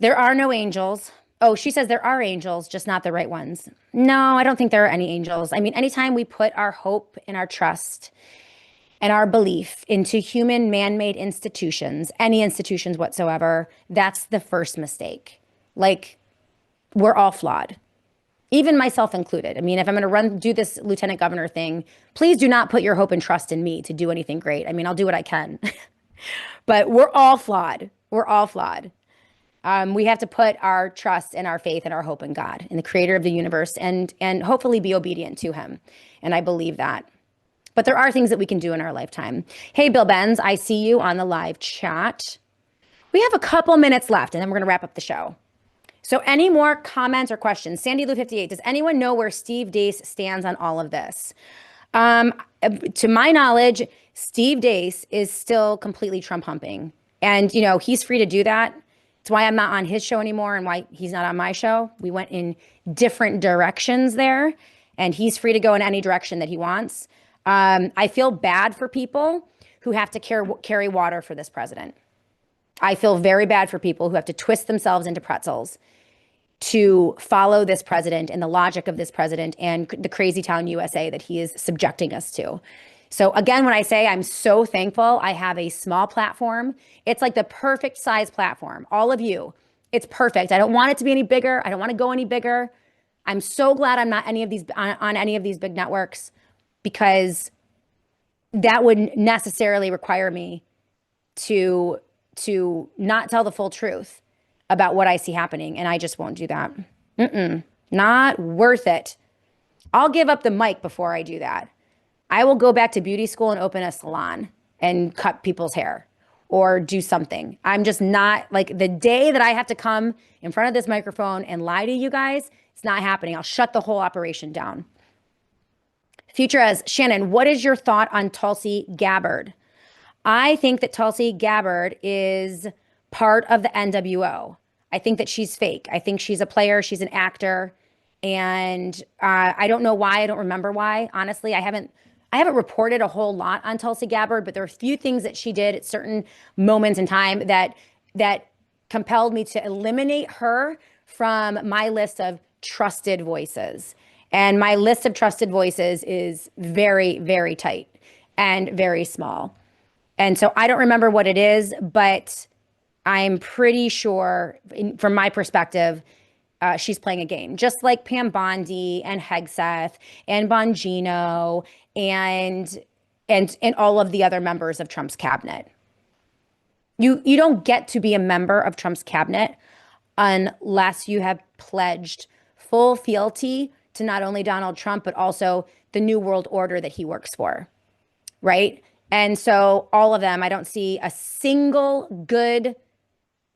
There are no angels. Oh, she says there are angels, just not the right ones. No, I don't think there are any angels. I mean, anytime we put our hope and our trust and our belief into human man-made institutions, any institutions whatsoever, that's the first mistake. Like, we're all flawed, even myself included. I mean, if I'm going to do this lieutenant governor thing, please do not put your hope and trust in me to do anything great. I mean, I'll do what I can, but we're all flawed. We're all flawed. We have to put our trust and our faith and our hope in God, in the creator of the universe, and hopefully be obedient to him. And I believe that. But there are things that we can do in our lifetime. Hey, Bill Benz, I see you on the live chat. We have a couple minutes left, and then we're going to wrap up the show. So any more comments or questions? Sandy Lou 58, does anyone know where Steve Deace stands on all of this? To my knowledge, Steve Deace is still completely Trump humping. And, you know, he's free to do that. It's why I'm not on his show anymore and why he's not on my show. We went in different directions there, and he's free to go in any direction that he wants. I feel bad for people who have to carry water for this president. I feel very bad for people who have to twist themselves into pretzels to follow this president and the logic of this president and the crazy town USA that he is subjecting us to. So again, when I say I'm so thankful I have a small platform, it's like the perfect size platform. All of you, it's perfect. I don't want it to be any bigger. I don't want to go any bigger. I'm so glad I'm not on any of these big networks, because that would necessarily require me to not tell the full truth about what I see happening, and I just won't do that. Mm-mm, not worth it. I'll give up the mic before I do that. I will go back to beauty school and open a salon and cut people's hair or do something. I'm just not like the day that I have to come in front of this microphone and lie to you guys, it's not happening. I'll shut the whole operation down. Future as Shannon, what is your thought on Tulsi Gabbard? I think that Tulsi Gabbard is part of the NWO. I think that she's fake. I think she's a player. She's an actor. And I don't know why. I don't remember why. Honestly, I haven't reported a whole lot on Tulsi Gabbard, but there are a few things that she did at certain moments in time that compelled me to eliminate her from my list of trusted voices. And my list of trusted voices is very, very tight and very small. And so I don't remember what it is, but I'm pretty sure, from my perspective, she's playing a game, just like Pam Bondi and Hegseth and Bongino and all of the other members of Trump's cabinet. You don't get to be a member of Trump's cabinet unless you have pledged full fealty to not only Donald Trump, but also the new world order that he works for, right? And so all of them, I don't see a single good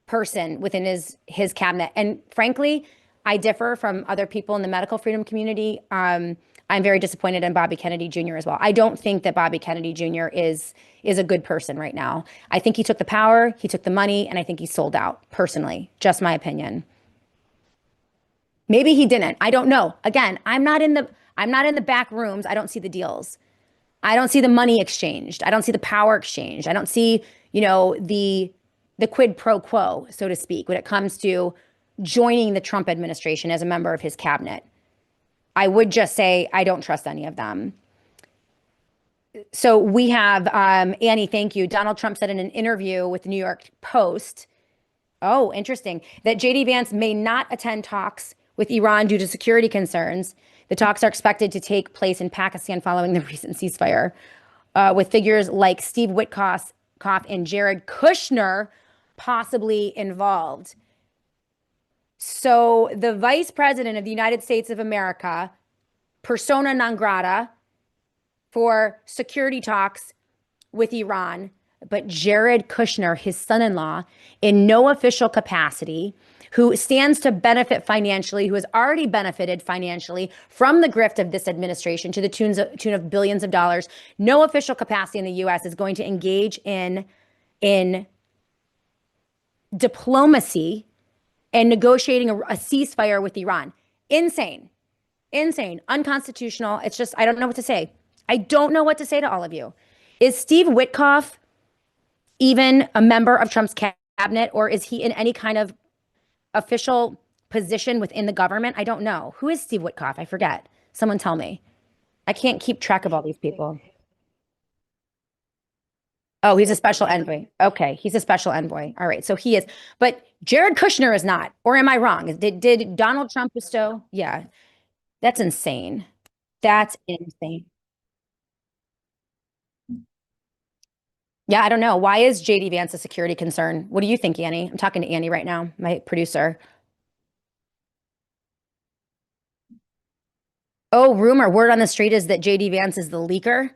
person within his cabinet. And frankly, I differ from other people in the medical freedom community. I'm very disappointed in Bobby Kennedy Jr. as well. I don't think that Bobby Kennedy Jr. is a good person right now. I think he took the power, he took the money, and I think he sold out, personally. Just my opinion. Maybe he didn't. I don't know. Again, I'm not in the back rooms. I don't see the deals. I don't see the money exchanged. I don't see the power exchanged. I don't see, the quid pro quo, so to speak, when it comes to joining the Trump administration as a member of his cabinet. I would just say I don't trust any of them. So we have, Annie, thank you. Donald Trump said in an interview with the New York Post, oh, interesting, that JD Vance may not attend talks with Iran due to security concerns. The talks are expected to take place in Pakistan following the recent ceasefire, with figures like Steve Witkoff and Jared Kushner possibly involved. So the vice president of the United States of America, persona non grata for security talks with Iran, but Jared Kushner, his son-in-law, in no official capacity, who stands to benefit financially, who has already benefited financially from the grift of this administration to the tune of billions of dollars, no official capacity in the U.S. is going to engage in diplomacy and negotiating a ceasefire with Iran. Insane, unconstitutional. It's just, I don't know what to say. I don't know what to say to all of you. Is Steve Witkoff even a member of Trump's cabinet, or is he in any kind of official position within the government? I don't know. Who is Steve Witkoff? I forget. Someone tell me. I can't keep track of all these people. Oh, he's a special envoy. Okay, he's a special envoy. All right, so he is. But Jared Kushner is not. Or am I wrong? Did Donald Trump bestow? Yeah, that's insane. That's insane. Yeah, I don't know. Why is JD Vance a security concern? What do you think, Annie? I'm talking to Annie right now, my producer. Oh, rumor, word on the street is that JD Vance is the leaker.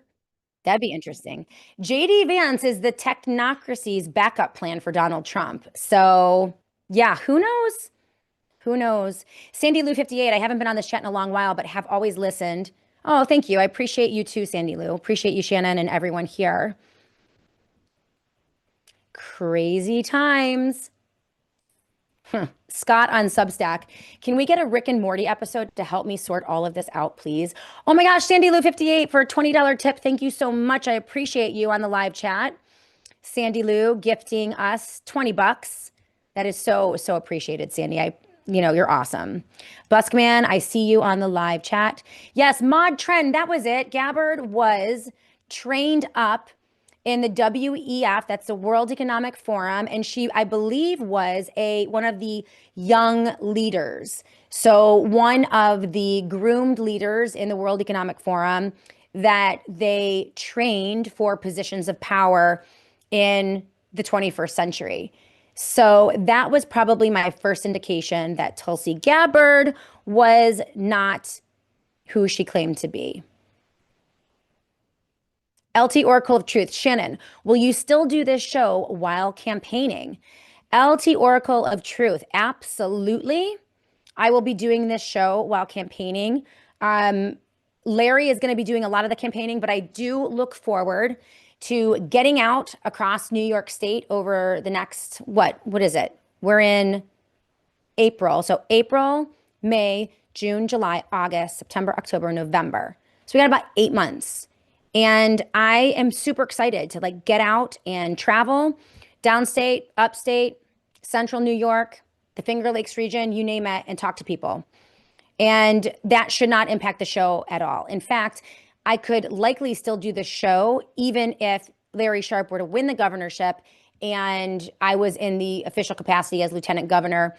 That'd be interesting. JD Vance is the technocracy's backup plan for Donald Trump. So, yeah, who knows? Who knows? Sandy Lou 58, I haven't been on this chat in a long while, but have always listened. Oh, thank you. I appreciate you too, Sandy Lou. Appreciate you, Shannon, and everyone here. Crazy times. Scott on Substack. Can we get a Rick and Morty episode to help me sort all of this out, please? Oh my gosh, Sandy Lou 58 for a $20 tip. Thank you so much. I appreciate you on the live chat. Sandy Lou gifting us 20 bucks. That is so appreciated, Sandy. You're awesome. Buskman, I see you on the live chat. Yes, Mod Trend, that was it. Gabbard was trained up in the WEF, that's the World Economic Forum, and she, I believe, was one of the young leaders. So one of the groomed leaders in the World Economic Forum that they trained for positions of power in the 21st century. So that was probably my first indication that Tulsi Gabbard was not who she claimed to be. LT Oracle of Truth, Shannon, will you still do this show while campaigning? LT Oracle of Truth, absolutely. I will be doing this show while campaigning. Larry is going to be doing a lot of the campaigning, but I do look forward to getting out across New York State over the next, what is it? We're in April. So April, May, June, July, August, September, October, November. So we got about 8 months. And I am super excited to like get out and travel downstate, upstate, central New York, the Finger Lakes region, you name it, and talk to people. And that should not impact the show at all. In fact, I could likely still do the show even if Larry Sharpe were to win the governorship and I was in the official capacity as lieutenant governor.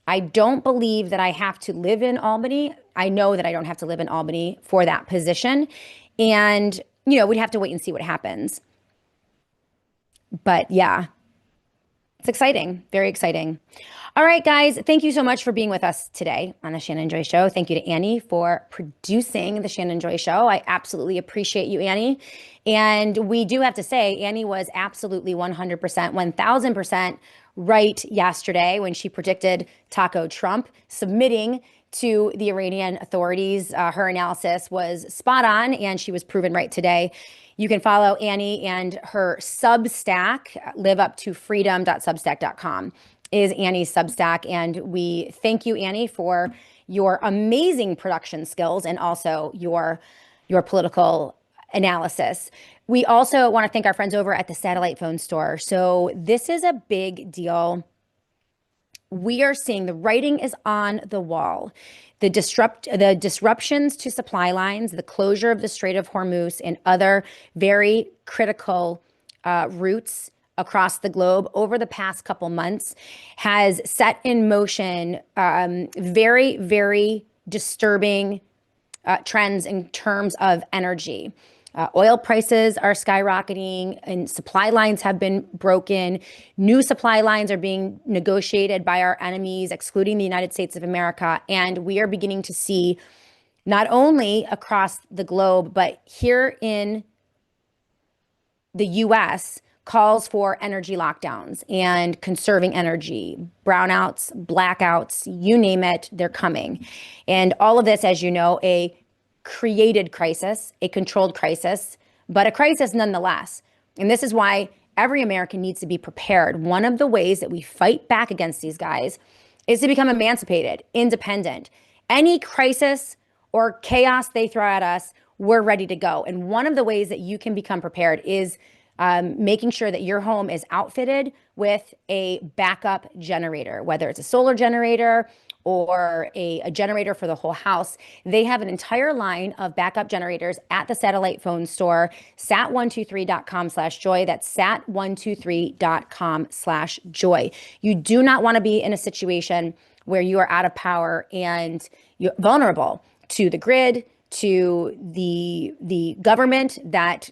I don't believe that I have to live in Albany. I know that I don't have to live in Albany for that position. And, we'd have to wait and see what happens. But yeah, it's exciting, very exciting. All right, guys, thank you so much for being with us today on the Shannon Joy Show. Thank you to Annie for producing the Shannon Joy Show. I absolutely appreciate you, Annie. And we do have to say, Annie was absolutely 100%, 1000% right yesterday when she predicted Taco Trump submitting to the Iranian authorities. Her analysis was spot on, and she was proven right today. You can follow Annie and her Substack, liveuptofreedom.substack.com is Annie's Substack. And we thank you, Annie, for your amazing production skills and also your political analysis. We also want to thank our friends over at the Satellite Phone Store. So this is a big deal. We are seeing the writing is on the wall. The disruptions to supply lines, the closure of the Strait of Hormuz and other very critical routes across the globe over the past couple months has set in motion very, very disturbing trends in terms of energy. Oil prices are skyrocketing and supply lines have been broken. New supply lines are being negotiated by our enemies, excluding the United States of America. And we are beginning to see not only across the globe, but here in the US, calls for energy lockdowns and conserving energy, brownouts, blackouts, you name it, they're coming. And all of this, as you know, a created crisis, a controlled crisis, but a crisis nonetheless. And this is why every American needs to be prepared. One of the ways that we fight back against these guys is to become emancipated, independent. Any crisis or chaos they throw at us, we're ready to go. And one of the ways that you can become prepared is making sure that your home is outfitted with a backup generator, whether it's a solar generator or a generator for the whole house. They have an entire line of backup generators at the Satellite Phone Store, sat123.com/joy. That's sat123.com/joy. You do not want to be in a situation where you are out of power and you're vulnerable to the grid, to the government that,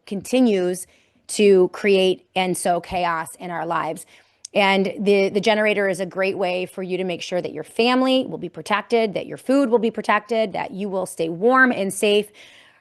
continues to create and sow chaos in our lives. And the generator is a great way for you to make sure that your family will be protected, that your food will be protected, that you will stay warm and safe,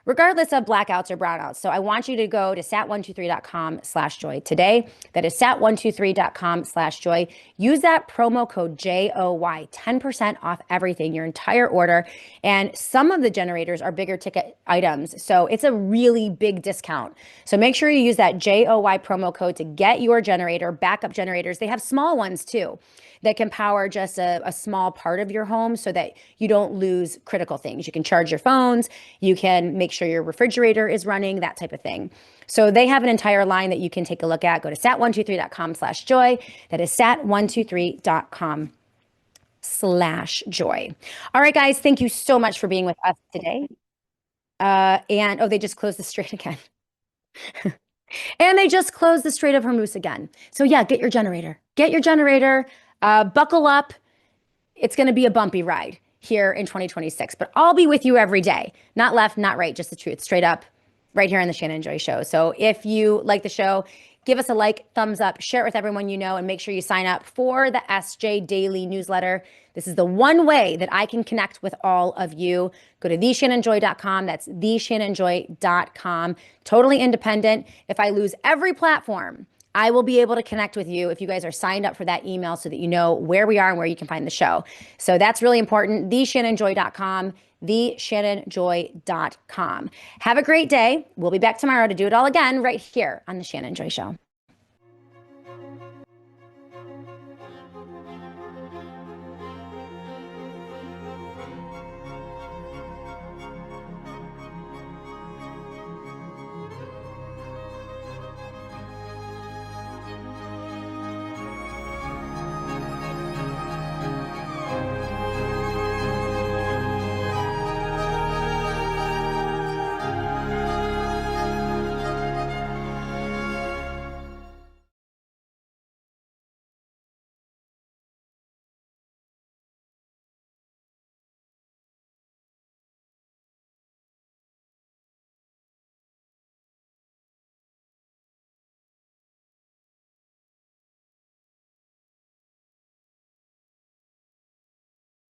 regardless of blackouts or brownouts. So I want you to go to sat123.com/joy today. That is sat123.com/joy. Use that promo code JOY, 10% off everything, your entire order. And some of the generators are bigger ticket items. So it's a really big discount. So make sure you use that JOY promo code to get your generator, backup generators. They have small ones too that can power just a small part of your home so that you don't lose critical things. You can charge your phones, you can make sure your refrigerator is running, that type of thing. So they have an entire line that you can take a look at. Go to sat123.com/joy. That is sat123.com/joy. All right, guys, thank you so much for being with us today. They just closed the strait again. And they just closed the Strait of Hormuz again. So yeah, get your generator. Get your generator. Buckle up. It's going to be a bumpy ride. here in 2026. But I'll be with you every day. Not left, not right, just the truth, straight up, right here on the Shannon Joy Show. So if you like the show, give us a like, thumbs up, share it with everyone you know, and make sure you sign up for the SJ Daily newsletter. This is the one way that I can connect with all of you. Go to theshannonjoy.com. That's theshannonjoy.com. Totally independent. If I lose every platform, I will be able to connect with you if you guys are signed up for that email so that you know where we are and where you can find the show. So that's really important. theshannonjoy.com, theshannonjoy.com. Have a great day. We'll be back tomorrow to do it all again right here on The Shannon Joy Show.